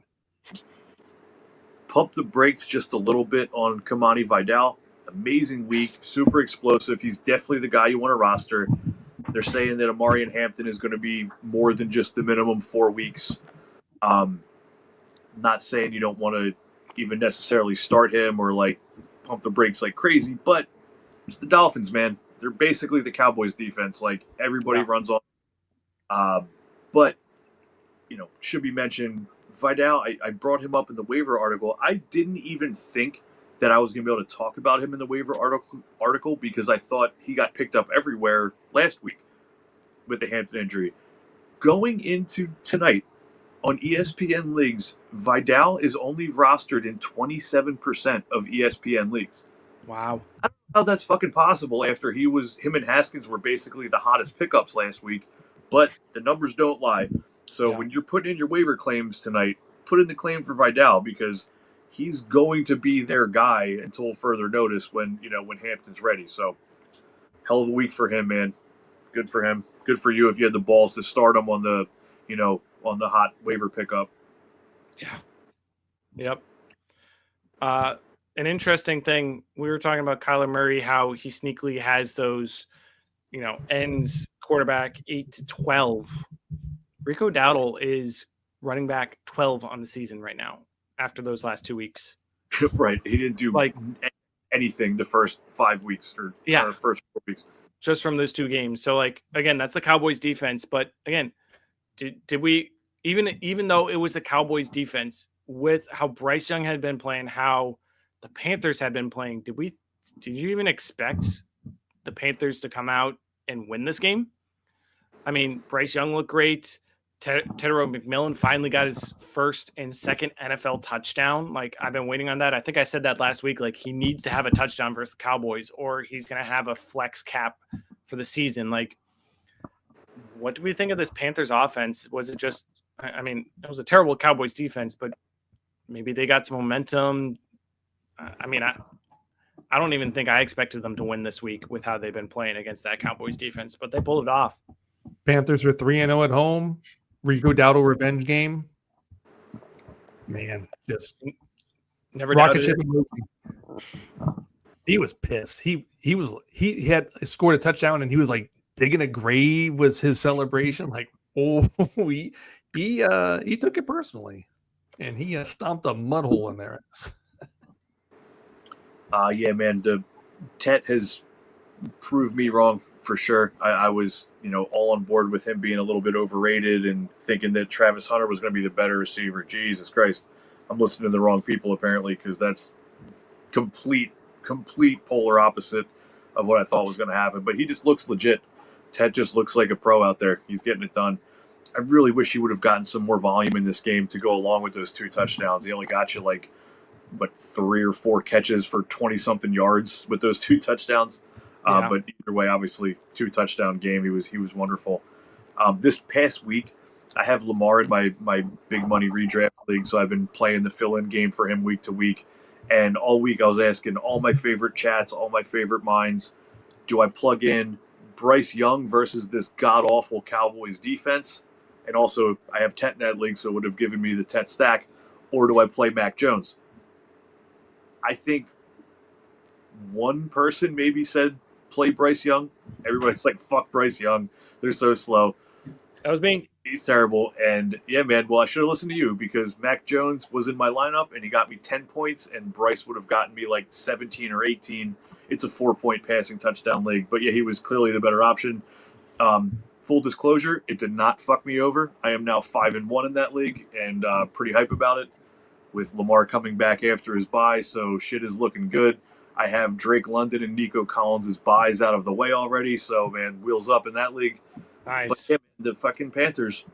C: Pump the brakes just a little bit on Kamani Vidal. Amazing week, super explosive. He's definitely the guy you want to roster. They're saying that Amari and Hampton is going to be more than just the minimum 4 weeks. Not saying you don't want to even necessarily start him or like pump the brakes like crazy, but it's the Dolphins, man. They're basically the Cowboys defense. Like, everybody runs on. But, should be mentioned, Vidal, I brought him up in the waiver article. I didn't even think that I was going to be able to talk about him in the waiver article because I thought he got picked up everywhere last week with the Hampton injury. Going into tonight on ESPN leagues, Vidal is only rostered in 27% of ESPN leagues.
B: Wow.
C: I don't know how that's fucking possible after him and Haskins were basically the hottest pickups last week, but the numbers don't lie. So when you're putting in your waiver claims tonight, put in the claim for Vidal because he's going to be their guy until further notice when Hampton's ready. So hell of a week for him, man. Good for him. Good for you if you had the balls to start him on the, on the hot waiver pickup.
B: Yeah. Yep. An interesting thing, we were talking about Kyler Murray, how he sneakily has those, ends quarterback 8 to 12. Rico Dowdle is running back 12 on the season right now after those last 2 weeks.
C: Right. He didn't do anything the first 5 weeks or first 4 weeks. Just
B: from those 2 games. So again, that's the Cowboys defense. But again, did we even though it was the Cowboys defense, with how Bryce Young had been playing, how the Panthers had been playing, did you even expect the Panthers to come out and win this game? I mean, Bryce Young looked great. Tedero McMillan finally got his first and second NFL touchdown. Like, I've been waiting on that. I think I said that last week. Like, he needs to have a touchdown versus the Cowboys, or he's going to have a flex cap for the season. Like, what do we think of this Panthers offense? Was it just, I mean, it was a terrible Cowboys defense, but maybe they got some momentum. I mean, I don't even think I expected them to win this week with how they've been playing against that Cowboys defense, but they pulled it off.
A: Panthers are 3-0 at home. Rico Dowdle revenge game. Man, just
B: never
A: rocket
B: doubted
A: ship. He was pissed. He had scored a touchdown and he was like digging a grave was his celebration. Like, oh, he took it personally, and he stomped a mud hole in there.
C: Yeah, man, Tet has proved me wrong for sure. I was, all on board with him being a little bit overrated and thinking that Travis Hunter was going to be the better receiver. Jesus Christ. I'm listening to the wrong people apparently, because that's complete polar opposite of what I thought was going to happen. But he just looks legit. Tet just looks like a pro out there. He's getting it done. I really wish he would have gotten some more volume in this game to go along with those 2 touchdowns. He only got you 3 or 4 catches for 20-something yards with those 2 touchdowns.
B: Yeah.
C: But either way, obviously, 2 touchdown game. He was wonderful. This past week, I have Lamar in my big money redraft league, so I've been playing the fill-in game for him week to week. And all week I was asking all my favorite chats, all my favorite minds, do I plug in Bryce Young versus this god-awful Cowboys defense? And also, I have Tet in that league, so it would have given me the Tet stack. Or do I play Mac Jones? I think one person maybe said play Bryce Young. Everybody's like, fuck Bryce Young. They're so slow.
B: That was me.
C: He's terrible. And yeah, man, well, I should have listened to you, because Mac Jones was in my lineup and he got me 10 points and Bryce would have gotten me 17 or 18. It's a 4-point passing touchdown league. But yeah, he was clearly the better option. Full disclosure, it did not fuck me over. I am now 5-1 in that league and pretty hype about it, with Lamar coming back after his bye, so shit is looking good. I have Drake London and Nico Collins' buys out of the way already, so, man, wheels up in that league.
B: Nice.
C: But yeah, the fucking Panthers,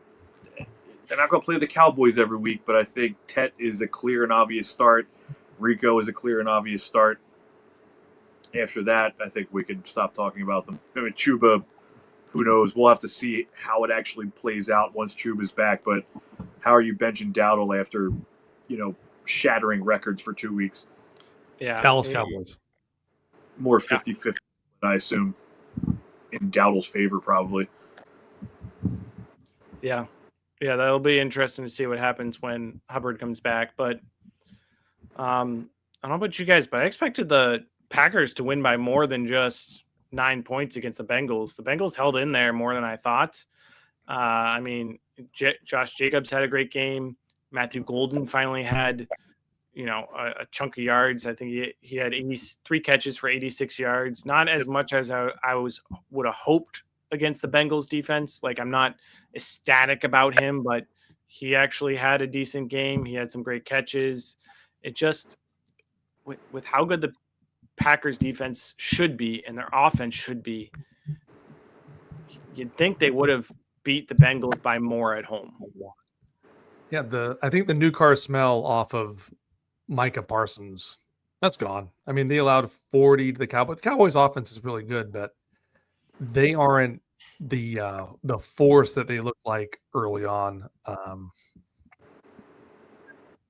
C: they're not going to play the Cowboys every week, but I think Tet is a clear and obvious start. Rico is a clear and obvious start. After that, I think we can stop talking about them. I mean, Chuba, who knows? We'll have to see how it actually plays out once Chuba's back, but how are you benching Dowdle after shattering records for 2 weeks?
B: Yeah.
A: Dallas Cowboys.
C: More 50-50, I assume, in Dowdle's favor, probably.
B: Yeah. Yeah, that'll be interesting to see what happens when Hubbard comes back. But I don't know about you guys, but I expected the Packers to win by more than just 9 points against the Bengals. The Bengals held in there more than I thought. I mean, Josh Jacobs had a great game. Matthew Golden finally had, a chunk of yards. I think he had 83 catches for 86 yards. Not as much as I would have hoped against the Bengals defense. Like, I'm not ecstatic about him, but he actually had a decent game. He had some great catches. It just, with how good the Packers defense should be and their offense should be, you'd think they would have beat the Bengals by more at home.
A: Yeah, I think the new car smell off of Micah Parsons, that's gone. I mean, they allowed 40 to the Cowboys. The Cowboys offense is really good, but they aren't the force that they looked like early on.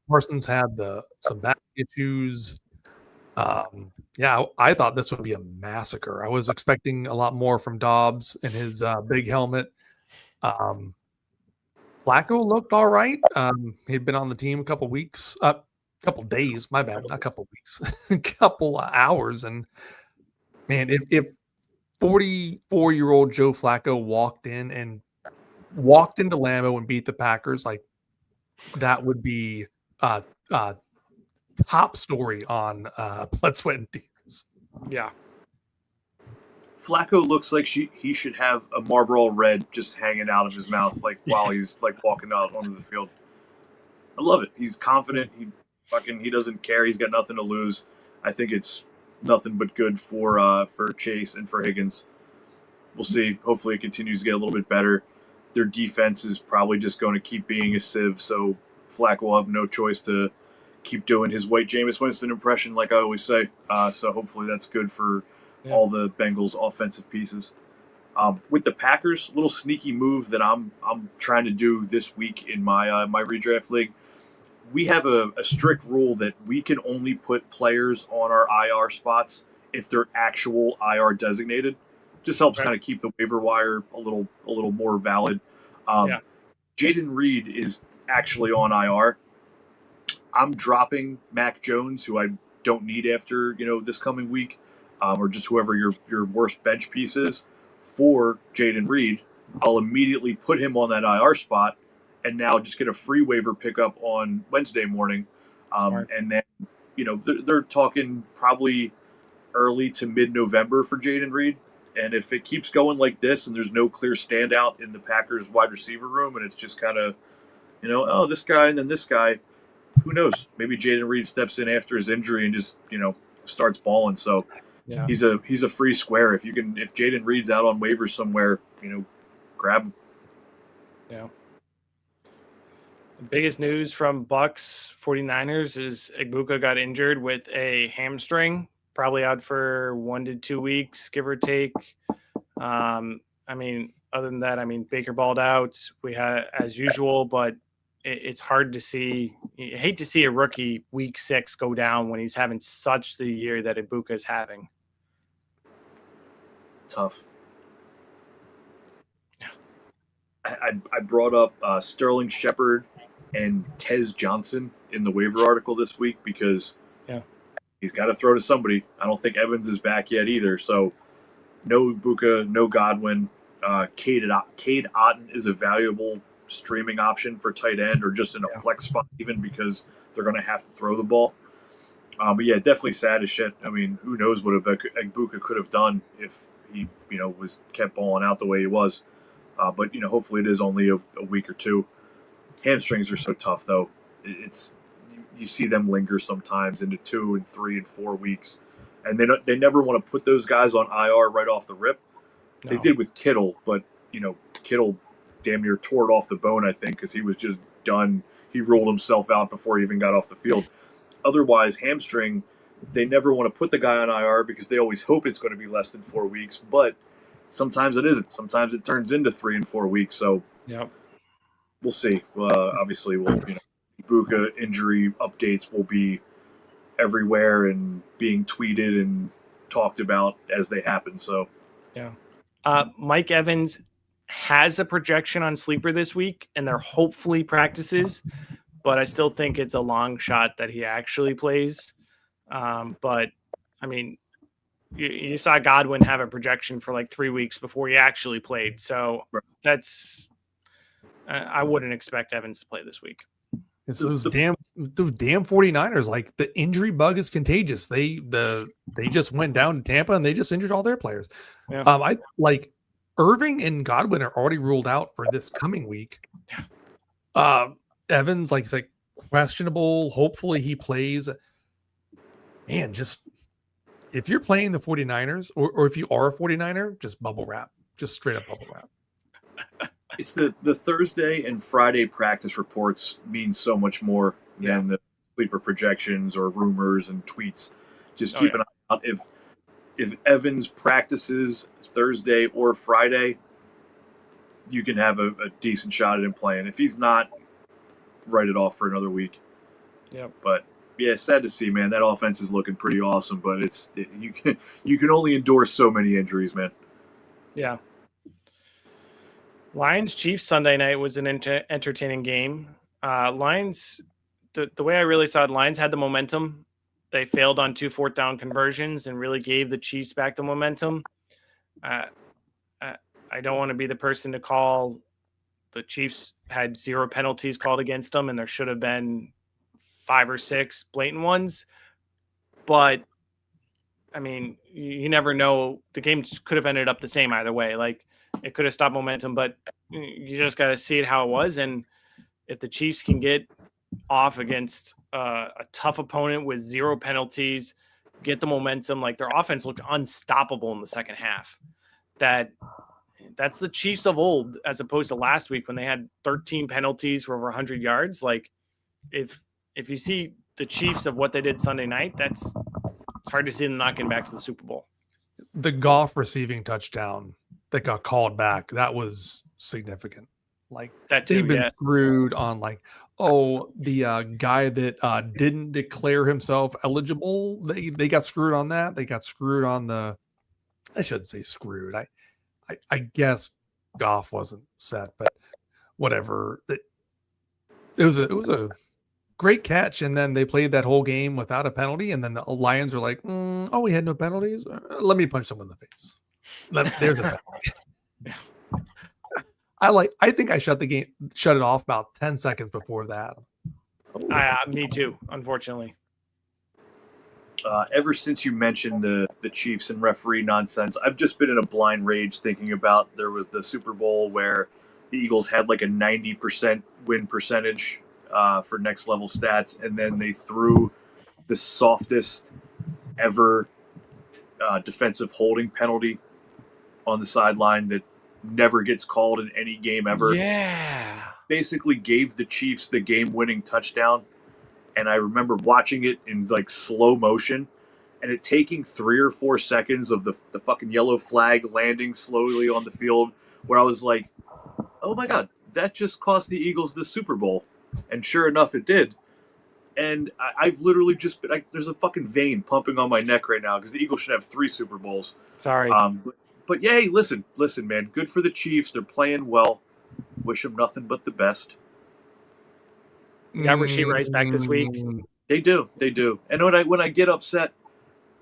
A: Parsons had some back issues. Yeah, I thought this would be a massacre. I was expecting a lot more from Dobbs and his big helmet. Flacco looked all right. He'd been on the team a couple days, my bad, not a couple weeks, a couple hours. And man, if 44-year-old Joe Flacco walked into Lambeau and beat the Packers, like, that would be top story on Blood, Sweat, and Tears.
B: Yeah.
C: Flacco looks like he should have a Marlboro Red just hanging out of his mouth, like while he's like walking out onto the field. I love it. He's confident. He doesn't care. He's got nothing to lose. I think it's nothing but good for Chase and for Higgins. We'll see. Hopefully, it continues to get a little bit better. Their defense is probably just going to keep being a sieve, so Flacco will have no choice to keep doing his white Jameis Winston impression, like I always say. So hopefully, that's good for all the Bengals' offensive pieces. With the Packers, little sneaky move that I'm trying to do this week in my my redraft league. We have a strict rule that we can only put players on our IR spots if they're actual IR designated. Just helps kind of keep the waiver wire a little more valid. Jaden Reed is actually on IR. I'm dropping Mac Jones, who I don't need after this coming week, or just whoever your worst bench piece is, for Jaden Reed. I'll immediately put him on that IR spot, and now just get a free waiver pickup on Wednesday morning. And then, they're talking probably early to mid-November for Jaden Reed. And if it keeps going like this and there's no clear standout in the Packers wide receiver room and it's just kind of, this guy and then this guy, who knows? Maybe Jaden Reed steps in after his injury and just, starts balling. So he's a free square. If Jaden Reed's out on waivers somewhere, grab him.
B: Yeah. The biggest news from Bucks 49ers is Igbokwe got injured with a hamstring, probably out for 1 to 2 weeks, give or take. Other than that, Baker balled out. We had as usual, but it's hard to see. You hate to see a rookie week 6 go down when he's having such the year that Igbokwe is having.
C: Tough. I brought up Sterling Shepard and Tez Johnson in the waiver article this week because he's got to throw to somebody. I don't think Evans is back yet either. So no Igbokwe, no Godwin. Cade Otton is a valuable streaming option for tight end or just in a flex spot even because they're going to have to throw the ball. But yeah, definitely sad as shit. Who knows what Igbokwe could have done if he was kept balling out the way he was. But hopefully it is only a week or two. Hamstrings are so tough, though. You see them linger sometimes into 2 and 3 and 4 weeks, and they never want to put those guys on IR right off the rip. No. They did with Kittle, but Kittle damn near tore it off the bone, I think, because he was just done. He ruled himself out before he even got off the field. Otherwise, hamstring, they never want to put the guy on IR because they always hope it's going to be less than 4 weeks, but sometimes it isn't. Sometimes it turns into 3 and 4 weeks. So we'll see. Obviously, Igbokwe injury updates will be everywhere and being tweeted and talked about as they happen. So
B: Mike Evans has a projection on Sleeper this week, and they're hopefully practices, but I still think it's a long shot that he actually plays. You saw Godwin have a projection for like 3 weeks before he actually played. So that's I wouldn't expect Evans to play this week.
A: It's those damn 49ers. Like, the injury bug is contagious. They just went down to Tampa and they just injured all their players. I like Irving and Godwin are already ruled out for this coming week. Evans, it's like questionable. Hopefully he plays. Man, just if you're playing the 49ers or if you are a 49er, just bubble wrap. Just straight up bubble wrap.
C: It's the Thursday and Friday practice reports mean so much more than the sleeper projections or rumors and tweets. Just keep an eye out. If Evans practices Thursday or Friday, you can have a decent shot at him playing. If he's not, write it off for another week.
B: Yeah.
C: But yeah, sad to see, man. That offense is looking pretty awesome, but you can only endure so many injuries, man.
B: Yeah. Lions-Chiefs Sunday night was an entertaining game. Lions, the way I really saw it, Lions had the momentum. They failed on 2 4th-down conversions and really gave the Chiefs back the momentum. I don't want to be the person to call the Chiefs had 0 penalties called against them, and there should have been 5 or 6 blatant ones. But I mean, you never know. The game could have ended up the same either way. Like, it could have stopped momentum, but you just got to see it how it was. And if the Chiefs can get off against a tough opponent with 0 penalties, get the momentum, like their offense looked unstoppable in the second half. That's the Chiefs of old, as opposed to last week when they had 13 penalties for over 100 yards. Like, if you see the Chiefs of what they did Sunday night, it's hard to see them not getting back to the Super Bowl.
A: The Goff receiving touchdown that got called back, that was significant. Like,
B: That too,
A: they've been
B: yeah.
A: screwed on, like, the guy that didn't declare himself eligible. They got screwed on that. They got screwed on I shouldn't say screwed. I guess Goff wasn't set, but whatever. It was a great catch, and then they played that whole game without a penalty, and then the Lions are like, we had no penalties. Let me punch someone in the face. There's a penalty. I think I shut it off about 10 seconds before that.
B: Me too, unfortunately.
C: Ever since you mentioned the Chiefs and referee nonsense, I've just been in a blind rage thinking about there was the Super Bowl where the Eagles had like a 90% win percentage for next level stats, and then they threw the softest ever defensive holding penalty on the sideline that never gets called in any game ever.
B: Yeah.
C: Basically gave the Chiefs the game-winning touchdown. And I remember watching it in like slow motion and it taking 3 or 4 seconds of the fucking yellow flag landing slowly on the field where I was like, oh my God, that just cost the Eagles the Super Bowl. And sure enough, it did. And I've literally just been, there's a fucking vein pumping on my neck right now because the Eagles should have 3 Super Bowls.
B: Sorry.
C: But yay, listen, man, good for the Chiefs. They're playing well. Wish them nothing but the best.
B: Got Rasheed Rice back this week.
C: They do. And when I get upset,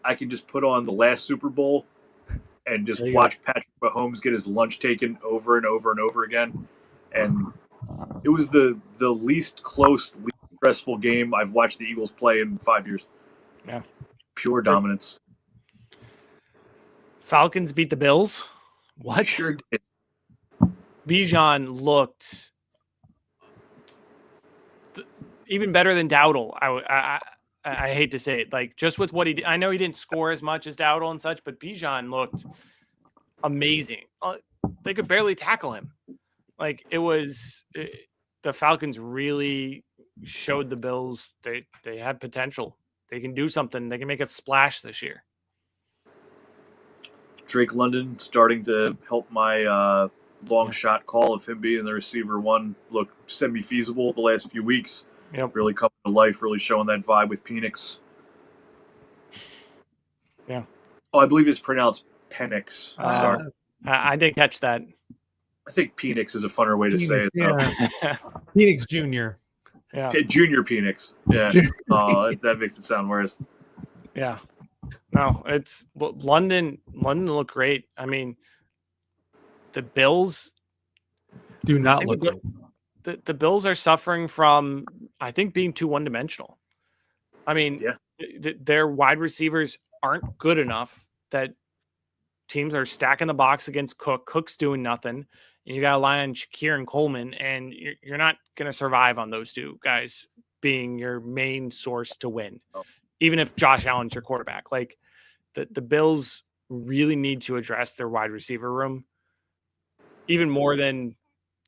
C: I can just put on the last Super Bowl and just watch Patrick Mahomes get his lunch taken over and over and over again. And it was the least close, least stressful game I've watched the Eagles play in 5 years.
B: Yeah.
C: Pure dominance.
B: Falcons beat the Bills. What?
C: Sure did.
B: Bijan looked even better than Dowdle. I hate to say it, like just with what he did. I know he didn't score as much as Dowdle and such, but Bijan looked amazing. They could barely tackle him. Like the Falcons really showed the Bills they have potential. They can do something. They can make a splash this year.
C: Drake London starting to help my long shot call of him being the receiver one look semi-feasible the last few weeks.
B: Yep.
C: Really coming to life, really showing that vibe with Penix.
B: Yeah.
C: Oh, I believe it's pronounced Penix. Sorry.
B: I didn't catch that.
C: I think Penix is a funner way to say it.
A: Yeah. Penix Jr.
B: Yeah.
C: Okay, Junior Penix. Yeah. Oh, that makes it sound worse.
B: Yeah. No, it's London. London looked great. I mean, the Bills
A: do not look great.
B: The Bills are suffering from, I think, being too one-dimensional. I mean, their wide receivers aren't good enough that teams are stacking the box against Cook. Cook's doing nothing. And you got to rely on Shakir and Coleman, and you're not going to survive on those two guys being your main source to win, even if Josh Allen's your quarterback. Like, the Bills really need to address their wide receiver room, even more than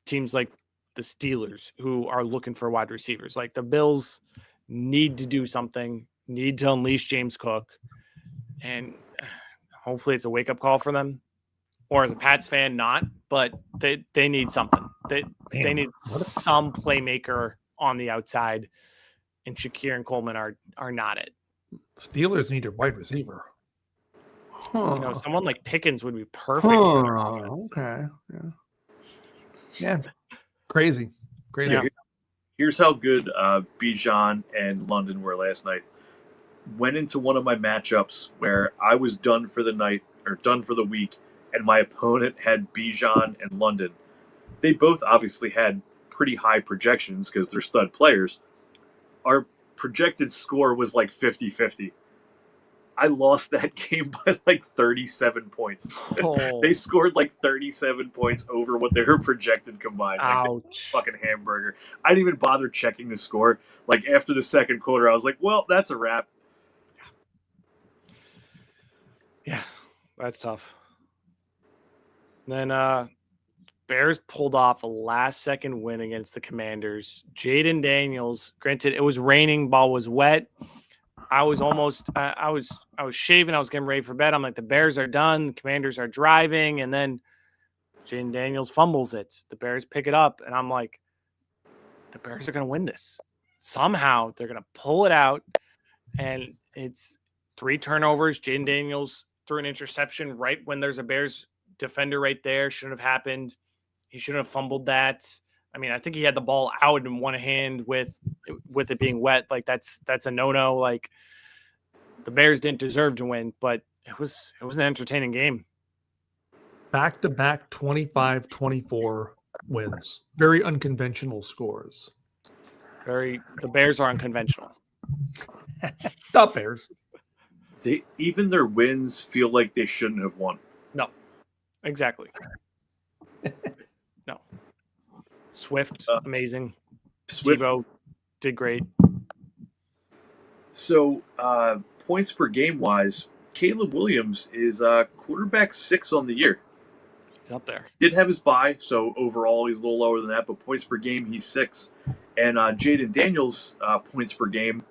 B: teams like the Steelers who are looking for wide receivers. Like, the Bills need to do something, need to unleash James Cook, and hopefully it's a wake-up call for them. Or as a Pats fan, not, but they need something. They need some playmaker on the outside, and Shakir and Coleman are not it.
A: Steelers need a wide receiver.
B: Huh. Someone like Pickens would be perfect.
A: Okay. Yeah. Crazy.
C: Yeah. Here's how good Bijan and London were last night. Went into one of my matchups where I was done for the night or done for the week, and my opponent had Bijan and London. They both obviously had pretty high projections because they're stud players. Our projected score was like 50-50. I lost that game by like 37 points.
B: Oh,
C: They scored like 37 points over what they were projected combined. Like
B: ouch.
C: fucking hamburger. I didn't even bother checking the score. Like after the second quarter, I was like, well, that's a wrap.
B: Yeah, that's tough. Then Bears pulled off a last-second win against the Commanders. Jaden Daniels, granted, it was raining, ball was wet. I was almost, I was shaving. I was getting ready for bed. I'm like, the Bears are done. The Commanders are driving, and then Jaden Daniels fumbles it. The Bears pick it up, and I'm like, the Bears are going to win this. Somehow they're going to pull it out, and it's 3 turnovers. Jaden Daniels threw an interception right when there's a Bears defender right there. Shouldn't have happened. He shouldn't have fumbled that. I mean, I think he had the ball out in one hand with it being wet. Like that's a no-no. Like the Bears didn't deserve to win, but it was an entertaining game.
A: Back-to-back 25-24 wins. Very unconventional scores.
B: The Bears are unconventional.
A: The Bears.
C: Even their wins feel like they shouldn't have won.
B: No, exactly. No. Swift, amazing.
C: Swift,
B: Tebow did great.
C: So points per game wise, Caleb Williams is quarterback 6 on the year.
B: He's up there.
C: Did have his bye, so overall he's a little lower than that, but points per game, he's 6. And Jaden Daniels, points per game.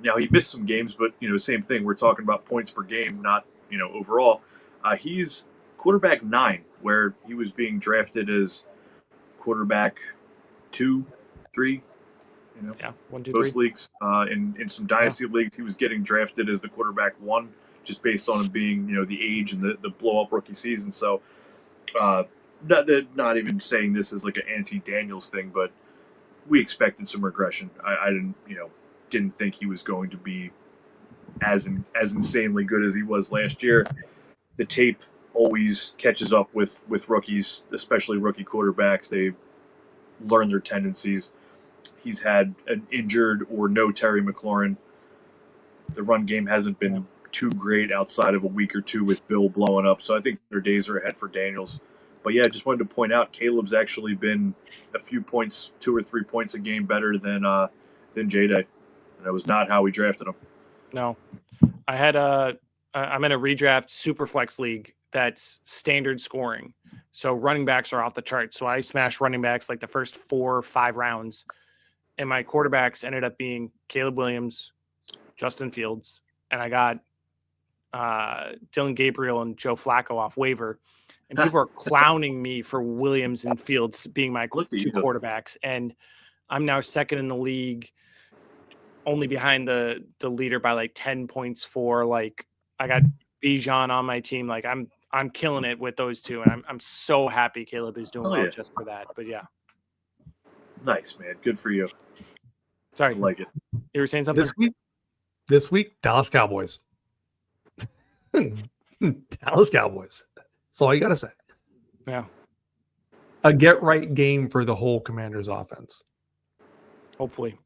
C: Now, he missed some games, but, same thing. We're talking about points per game, not, overall. He's quarterback 9, where he was being drafted as quarterback 2, 3.
B: Yeah, 1, 2, 3.
C: Most leagues. In some dynasty leagues, he was getting drafted as the quarterback 1, just based on him being, the age and the blow-up rookie season. So, not even saying this as like an anti-Daniels thing, but we expected some regression. I didn't think he was going to be as insanely good as he was last year. The tape always catches up with rookies, especially rookie quarterbacks. They learn their tendencies. He's had an injured or no Terry McLaurin. The run game hasn't been too great outside of a week or two with Bill blowing up. So I think their days are ahead for Daniels. But yeah, I just wanted to point out Caleb's actually been a few points, 2 or 3 points a game better than J-Day. And that was not how we drafted him.
B: No. I'm in a redraft Superflex league that's standard scoring. So running backs are off the chart. So I smashed running backs like the first 4 or 5 rounds. And my quarterbacks ended up being Caleb Williams, Justin Fields, and I got Dylan Gabriel and Joe Flacco off waiver. And people are clowning me for Williams and Fields being my 2 quarterbacks. And I'm now second in the league, only behind the leader by like 10 points for like I got Bijan on my team. Like I'm killing it with those 2, and I'm so happy Caleb is doing well just for that. But yeah.
C: Nice, man. Good for you.
B: Sorry.
C: I like it.
B: You were saying something?
A: This week, Dallas Cowboys. Dallas Cowboys. That's all you got to say.
B: Yeah.
A: A get-right game for the whole Commanders offense.
B: Hopefully.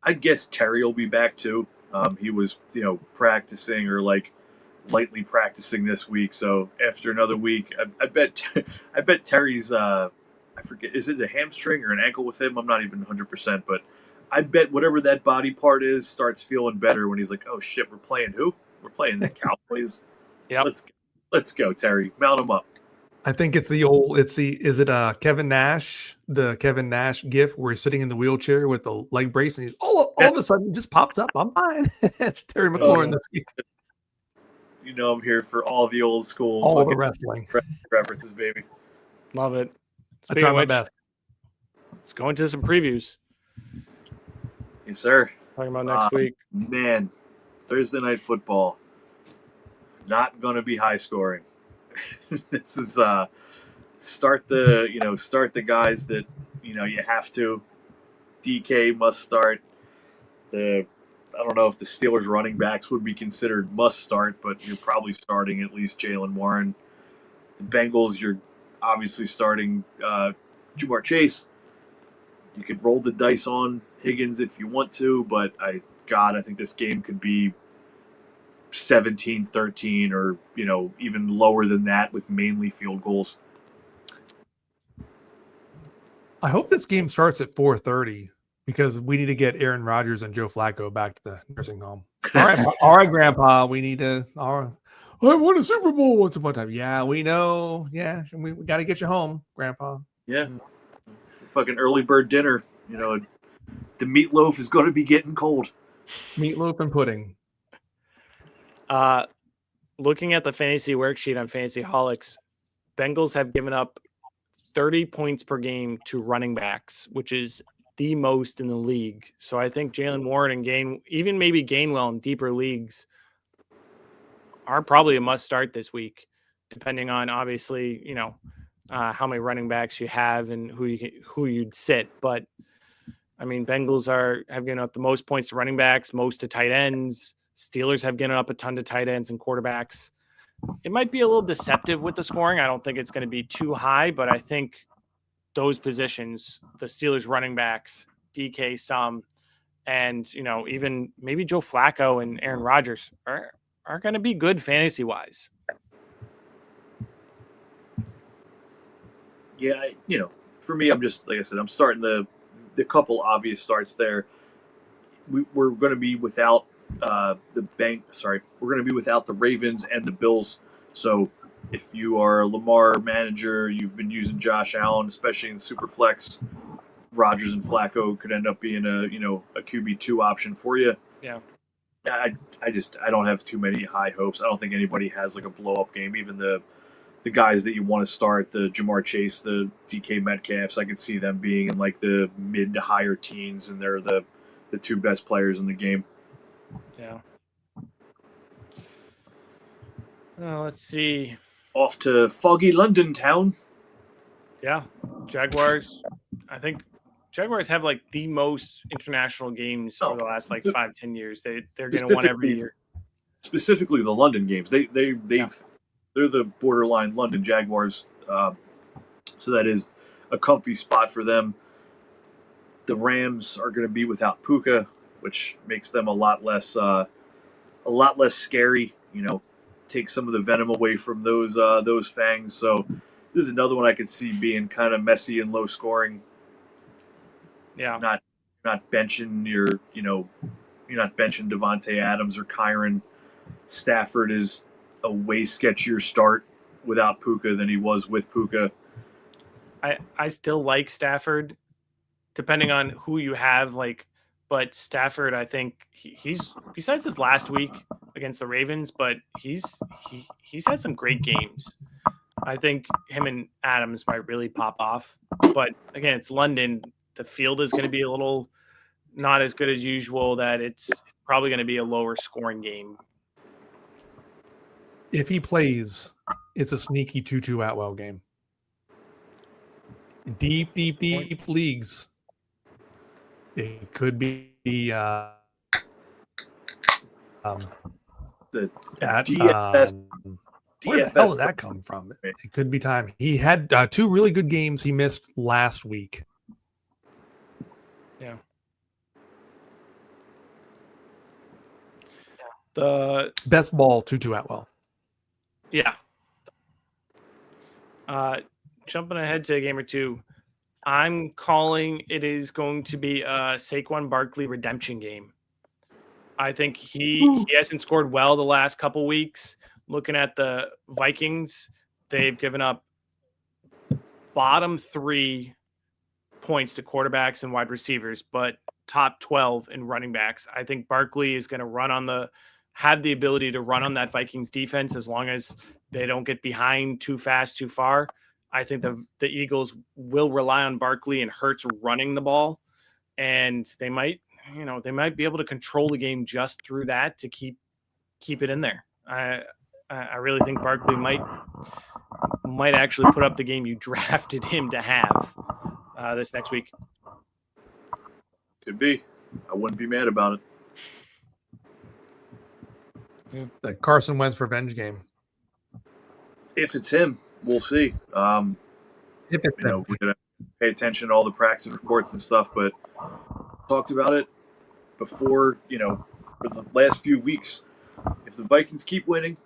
C: I guess Terry will be back too. He was, practicing or like lightly practicing this week. So after another week, I bet Terry's I forget, is it a hamstring or an ankle with him? I'm not even 100%, but I bet whatever that body part is starts feeling better when he's like, oh shit, we're playing who? We're playing the Cowboys.
B: Yeah.
C: Let's go, Terry. Mount him up.
A: I think is it Kevin Nash, the Kevin Nash gif where he's sitting in the wheelchair with the leg brace and he's all of a sudden just pops up. I'm fine. It's Terry McLaurin this week.
C: I'm here for all the old school
A: all the wrestling
C: references, baby.
B: Love it.
A: I try my best.
B: Let's go into some previews.
C: Yes, sir.
B: Talking about next week.
C: Man, Thursday night football. Not going to be high scoring. This is start the guys that you have to. DK must start. I don't know if the Steelers running backs would be considered must start, but you're probably starting at least Jalen Warren. The Bengals, you're obviously starting Jamar Chase. You could roll the dice on Higgins if you want to, but I think this game could be 17-13 or, even lower than that with mainly field goals.
A: I hope this game starts at 4:30 because we need to get Aaron Rodgers and Joe Flacco back to the nursing home. All right, Grandpa. We need to. I won a Super Bowl once upon a time. Yeah, we know. Yeah, we got to get you home, Grandpa.
C: Yeah. Fucking early bird dinner. The meatloaf is going to be getting cold.
A: Meatloaf and pudding.
B: Looking at the fantasy worksheet on Fantasy Holics, Bengals have given up 30 points per game to running backs, which is the most in the league. So I think Jalen Warren and even maybe Gainwell in deeper leagues are probably a must start this week, depending on obviously, how many running backs you have and who you'd sit. But I mean, Bengals have given up the most points to running backs, most to tight ends. Steelers have given up a ton to tight ends and quarterbacks. It might be a little deceptive with the scoring. I don't think it's going to be too high, but I think those positions, the Steelers running backs, DK some, and, even maybe Joe Flacco and Aaron Rodgers are going to be good fantasy-wise.
C: Yeah, for me, I'm just, like I said, I'm starting the couple obvious starts there. We're going to be without we're going to be without the Ravens and the Bills. So if you are a Lamar manager, you've been using Josh Allen, especially in Superflex, Rodgers and Flacco could end up being a QB2 option for you.
B: Yeah.
C: I don't have too many high hopes. I don't think anybody has like a blow up game. Even the guys that you want to start, the Jamar Chase, the DK Metcalfs, I could see them being in like the mid to higher teens, and they're the two best players in the game.
B: Yeah. Let's see.
C: Off to foggy London town.
B: Yeah. Jaguars. I think Jaguars have like the most international games over the last 5-10 years. They're going to win every year.
C: Specifically the London games. They're the borderline London Jaguars. So that is a comfy spot for them. The Rams are going to be without Puka, which makes them a lot less scary. Take some of the venom away from those fangs. So this is another one I could see being kind of messy and low scoring.
B: Yeah,
C: not benching you're not benching Devontae Adams or Kyron. Stafford is a way sketchier start without Puka than he was with Puka.
B: I still like Stafford, depending on who you have. But Stafford, I think he's besides his last week against the Ravens, but he's had some great games. I think him and Adams might really pop off. But again, it's London. The field is going to be a little not as good as usual. That it's probably going to be a lower scoring game.
A: If he plays, it's a sneaky Tutu Atwell game. Deep leagues. It could be
C: The
A: at
C: DFS.
A: where the hell did that come from? It could be time. He had 2 really good games he missed last week.
B: Yeah. The
A: best ball Tutu Atwell.
B: Yeah. Jumping ahead to a game or two, I'm calling it is going to be a Saquon Barkley redemption game. I think he hasn't scored well the last couple weeks. Looking at the Vikings, they've given up bottom 3 points to quarterbacks and wide receivers, but top 12 in running backs. I think Barkley is going to have the ability to run on that Vikings defense as long as they don't get behind too fast, too far. I think the Eagles will rely on Barkley and Hurts running the ball, and they might be able to control the game just through that to keep it in there. I really think Barkley might actually put up the game you drafted him to have this next week.
C: Could be. I wouldn't be mad about it.
A: The Carson Wentz revenge game.
C: If it's him, we'll see.
A: If it's him.
C: We're gonna pay attention to all the practice reports and stuff, but talked about it before. For the last few weeks, if the Vikings keep winning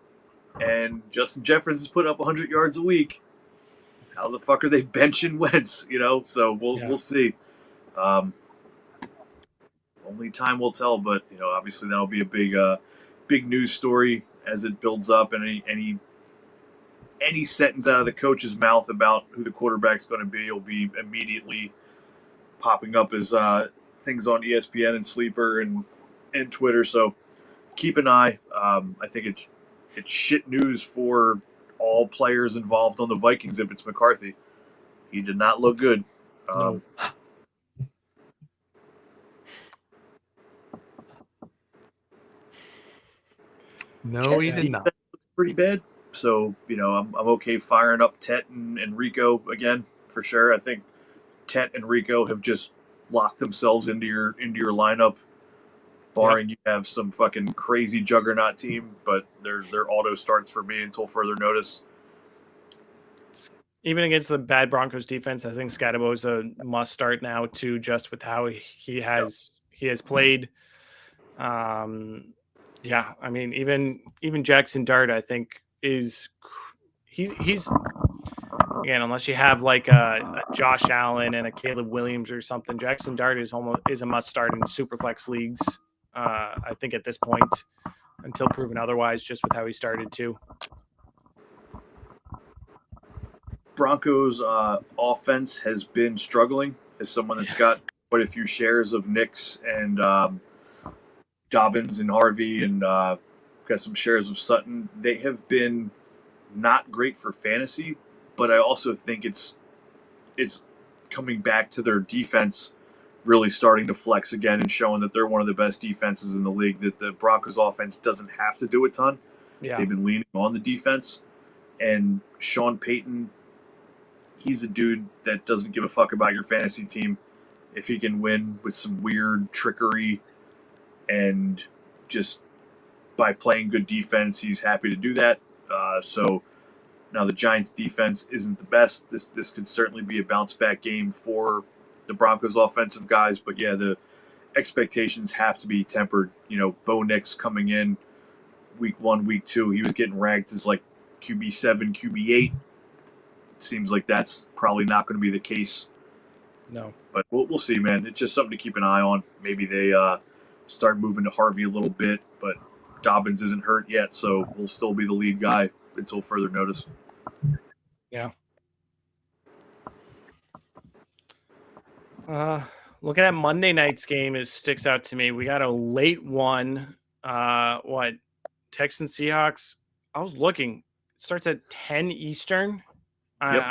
C: and Justin Jefferson's put up 100 yards a week, how the fuck are they benching Wentz? So we'll see. Only time will tell, but obviously that'll be a big news story as it builds up, and any sentence out of the coach's mouth about who the quarterback's going to be will be immediately popping up as things on ESPN and Sleeper and Twitter. So keep an eye. I think it's shit news for all players involved on the Vikings if it's McCarthy. He did not look good.
B: No.
A: No, he did not.
C: Looks pretty bad. So I'm okay firing up Tet and Rico again for sure. I think Tet and Rico have just locked themselves into your lineup, barring you have some fucking crazy juggernaut team. But they're auto starts for me until further notice.
B: Even against the bad Broncos defense, I think Scatterbo's a must start now too, just with how he has played. Yeah, I mean, even Jackson Dart, I think he's again, unless you have like a Josh Allen and a Caleb Williams or something, Jackson Dart is a must start in Superflex leagues. I think at this point, until proven otherwise, just with how he started too.
C: Broncos offense has been struggling as someone that's got quite a few shares of Knicks and Dobbins and Harvey and got some shares of Sutton. They have been not great for fantasy, but I also think it's coming back to their defense really starting to flex again and showing that they're one of the best defenses in the league, that the Broncos offense doesn't have to do a ton.
B: Yeah.
C: They've been leaning on the defense. And Sean Payton, he's a dude that doesn't give a fuck about your fantasy team. If he can win with some weird trickery and just by playing good defense, he's happy to do that. So now the Giants' defense isn't the best. This could certainly be a bounce-back game for the Broncos' offensive guys. But, yeah, the expectations have to be tempered. Bo Nix coming in week 1, week 2, he was getting ranked as like QB7, QB8. Seems like that's probably not going to be the case.
B: No.
C: But we'll see, man. It's just something to keep an eye on. Maybe they start moving to Harvey a little bit, but Dobbins isn't hurt yet, so he'll still be the lead guy until further notice.
B: Yeah. Looking at Monday night's game, it sticks out to me. We got a late one. Texans Seahawks? I was looking. It starts at 10 Eastern.
C: Yep.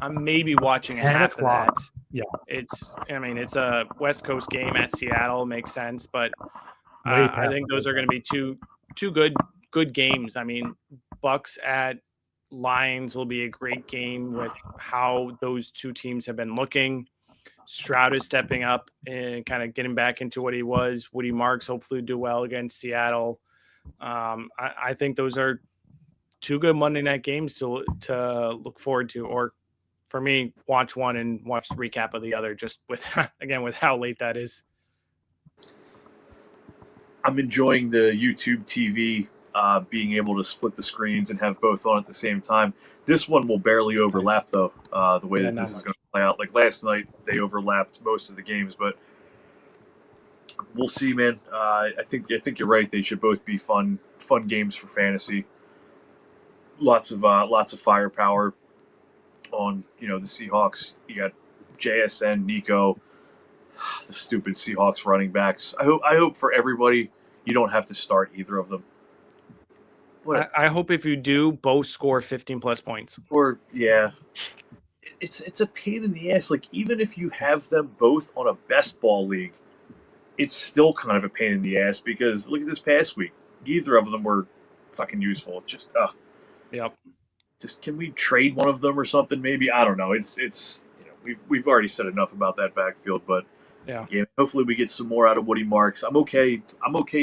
B: I'm maybe watching
A: 10
B: half
A: o'clock.
B: of that. Yeah. It's a West Coast game at Seattle, makes sense, but I think those are going to be two good games. I mean, Bucks at Lions will be a great game with how those two teams have been looking. Stroud is stepping up and kind of getting back into what he was. Woody Marks hopefully do well against Seattle. I think those are two good Monday night games to look forward to, or for me, watch one and watch the recap of the other, just with how late that is.
C: I'm enjoying the YouTube TV being able to split the screens and have both on at the same time. This one will barely overlap, though, the way that this is going to play out. Like last night, they overlapped most of the games, but we'll see, man. I think you're right. They should both be fun games for fantasy. Lots of firepower on the Seahawks. You got JSN, Nico, the stupid Seahawks running backs. I hope for everybody you don't have to start either of them.
B: I hope if you do, both score 15 plus points.
C: Or yeah, it's a pain in the ass. Like even if you have them both on a best ball league, it's still kind of a pain in the ass because look at this past week. Neither of them were fucking useful. Just
B: Yep.
C: Just can we trade one of them or something? Maybe I don't know. It's we've already said enough about that backfield, but yeah. Hopefully we get some more out of Woody Marks. I'm okay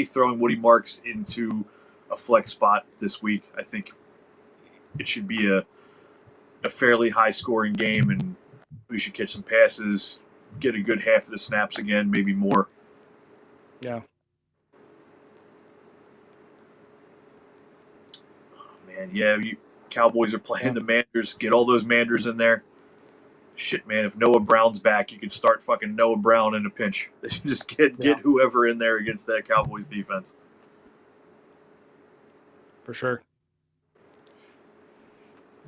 C: throwing Woody Marks into a flex spot this week. I think it should be a fairly high scoring game, and we should catch some passes, get a good half of the snaps again, maybe more.
B: Yeah.
C: And yeah, Cowboys are playing the Manders. Get all those Manders in there. Shit, man, if Noah Brown's back, you could start fucking Noah Brown in a pinch. Just get whoever in there against that Cowboys defense.
B: For sure.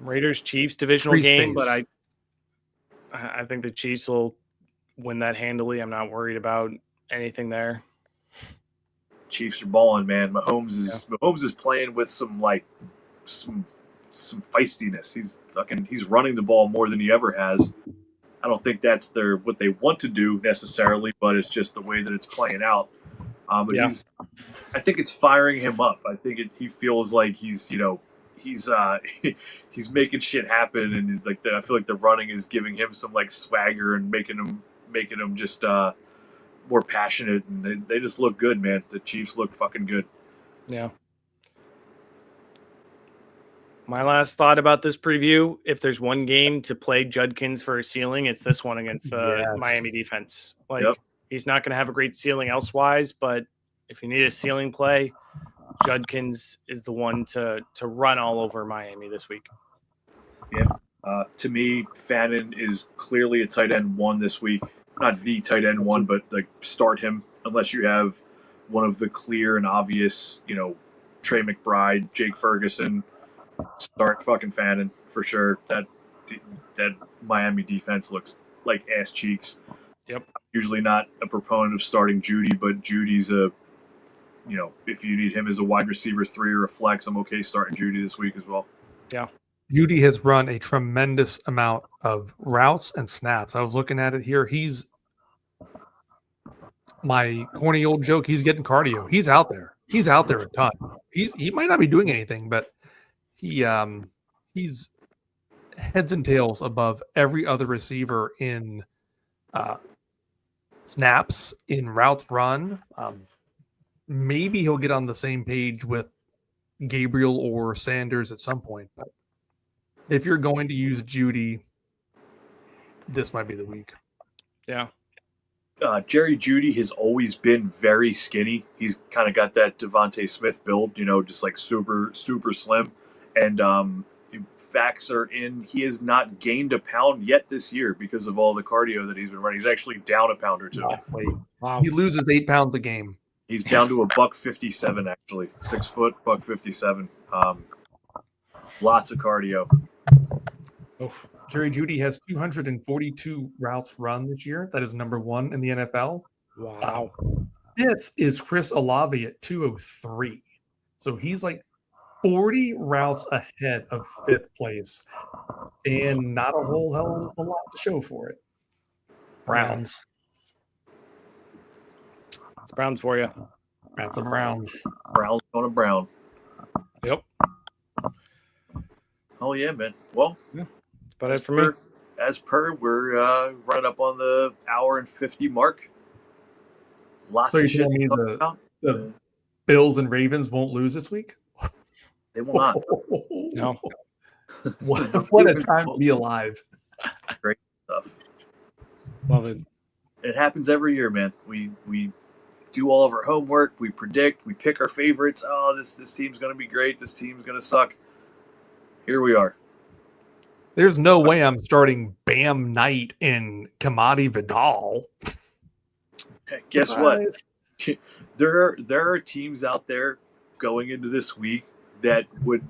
B: Raiders Chiefs divisional game, but I think the Chiefs will win that handily. I'm not worried about anything there.
C: Chiefs are balling, man. Mahomes is playing with some feistiness. He's running the ball more than he ever has. I don't think that's what they want to do necessarily, but it's just the way that it's playing out. I think it's firing him up. I think he feels like he's making shit happen, and he's like I feel like the running is giving him some like swagger and making him just more passionate, and they just look good, man. The Chiefs look fucking good.
B: Yeah. My last thought about this preview, if there's one game to play Judkins for a ceiling, it's this one against the Miami defense. He's not going to have a great ceiling elsewise, but if you need a ceiling play, Judkins is the one to run all over Miami this week.
C: Yeah. To me, Fannin is clearly a tight end one this week. Not the tight end one, but like start him unless you have one of the clear and obvious, Trey McBride, Jake Ferguson. Start fucking Fannin for sure. That Miami defense looks like ass cheeks.
B: Yep.
C: Usually not a proponent of starting Judy, but Judy's if you need him as a wide receiver 3 or a flex, I'm okay starting Judy this week as well.
B: Yeah.
A: Judy has run a tremendous amount of routes and snaps. I was looking at it here. He's my corny old joke. He's getting cardio. He's out there. He's out there a ton. He might not be doing anything, but he's heads and tails above every other receiver in snaps, in routes run. Maybe he'll get on the same page with Gabriel or Sanders at some point. But if you're going to use Judy, this might be the week.
B: Yeah.
C: Jerry Jeudy has always been very skinny. He's kind of got that Devontae Smith build, just like super, super slim. And facts are in, he has not gained a pound yet this year because of all the cardio that he's been running. He's actually down a pound or two.
A: Wow. He loses 8 pounds a game.
C: He's down to $157 actually. 6 foot, $157. Lots of cardio.
A: Oof. Jerry Jeudy has 242 routes run this year. That is number 1 in the NFL.
B: Wow.
A: 5th is Chris Olave at 203. So he's like 40 routes ahead of 5th place. And not a whole hell of a lot to show for it. Browns.
B: It's Browns for you.
A: That's the Browns.
C: Browns going to Brown.
B: Yep.
C: Oh, yeah, man. Well,
B: but as for me,
C: we're running up on the hour and 50 mark. Lots of shit to talk about.
A: The Bills and Ravens won't lose this week?
C: They will not.
B: No.
A: What a time to be alive.
C: Great stuff.
B: Love it.
C: It happens every year, man. We do all of our homework. We predict. We pick our favorites. Oh, this team's going to be great. This team's going to suck. Here we are.
A: There's no way I'm starting Bam Knight in Kamadi Vidal.
C: Hey, guess what? There are teams out there going into this week that would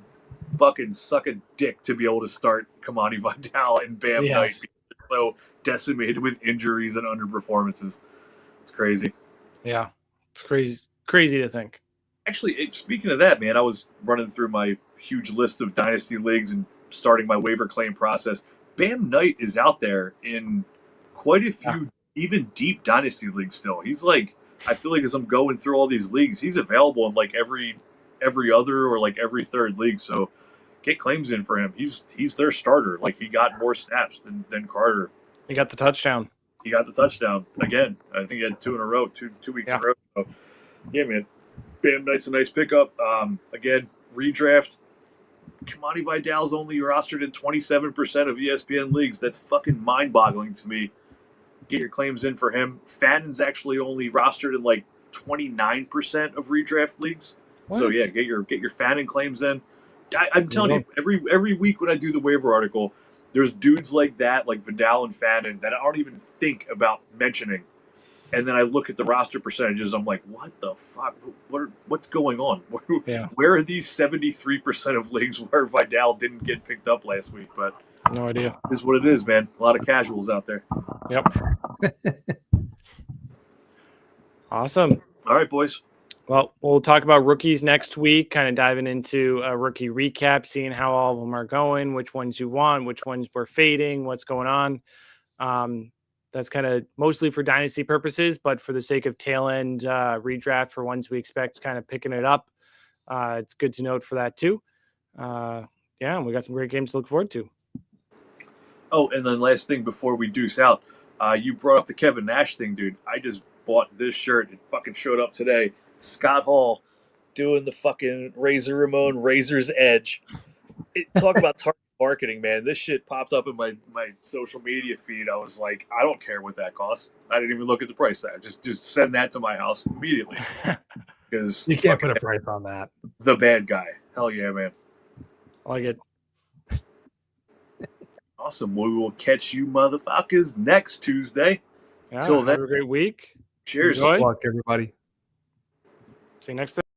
C: fucking suck a dick to be able to start Kamadi Vidal and Bam Knight. So decimated with injuries and underperformances. It's crazy.
B: Yeah, it's crazy to think.
C: Actually, speaking of that, man, I was running through my huge list of dynasty leagues and starting my waiver claim process. Bam Knight is out there in quite a few, even deep dynasty leagues still. He's like, I feel like as I'm going through all these leagues, he's available in like every other or like every third league. So get claims in for him. He's their starter. Like he got more snaps than Carter.
B: He got the touchdown.
C: He got the touchdown again. I think he had 2 in a row, two weeks in a row. So, yeah, man. Bam Knight's a nice pickup. Again, redraft. Kamadi Vidal's only rostered in 27% of ESPN leagues. That's fucking mind-boggling to me. Get your claims in for him. Fannon's actually only rostered in like 29% of redraft leagues. What? So yeah, get your Fannin claims in. I'm telling you, every week when I do the waiver article, there's dudes like that, like Vidal and Fannin, that I don't even think about mentioning. And then I look at the roster percentages. I'm like, what the fuck? What's going on? Where are these 73% of leagues where Vidal didn't get picked up last week? But
B: no idea.
C: This is what it is, man. A lot of casuals out there.
B: Yep. Awesome.
C: All right, boys.
B: Well, we'll talk about rookies next week, kind of diving into a rookie recap, seeing how all of them are going, which ones you want, which ones we're fading, what's going on. That's kind of mostly for dynasty purposes, but for the sake of tail end redraft for ones we expect kind of picking it up, it's good to note for that too. Yeah, and we got some great games to look forward to.
C: Oh, and then last thing before we deuce out, you brought up the Kevin Nash thing, dude. I just bought this shirt. It fucking showed up today. Scott Hall doing the fucking Razor Ramon Razor's Edge. Talk about target marketing, man. This shit popped up in my social media feed. I was like, I don't care what that costs. I didn't even look at the price tag. Just send that to my house immediately. Because
A: you can't put a price on that.
C: The bad guy. Hell yeah, man.
B: I like it.
C: Awesome. We will catch you motherfuckers next Tuesday.
B: Yeah, Until then, have a great week.
C: Cheers.
A: Good luck, everybody.
B: See you next time.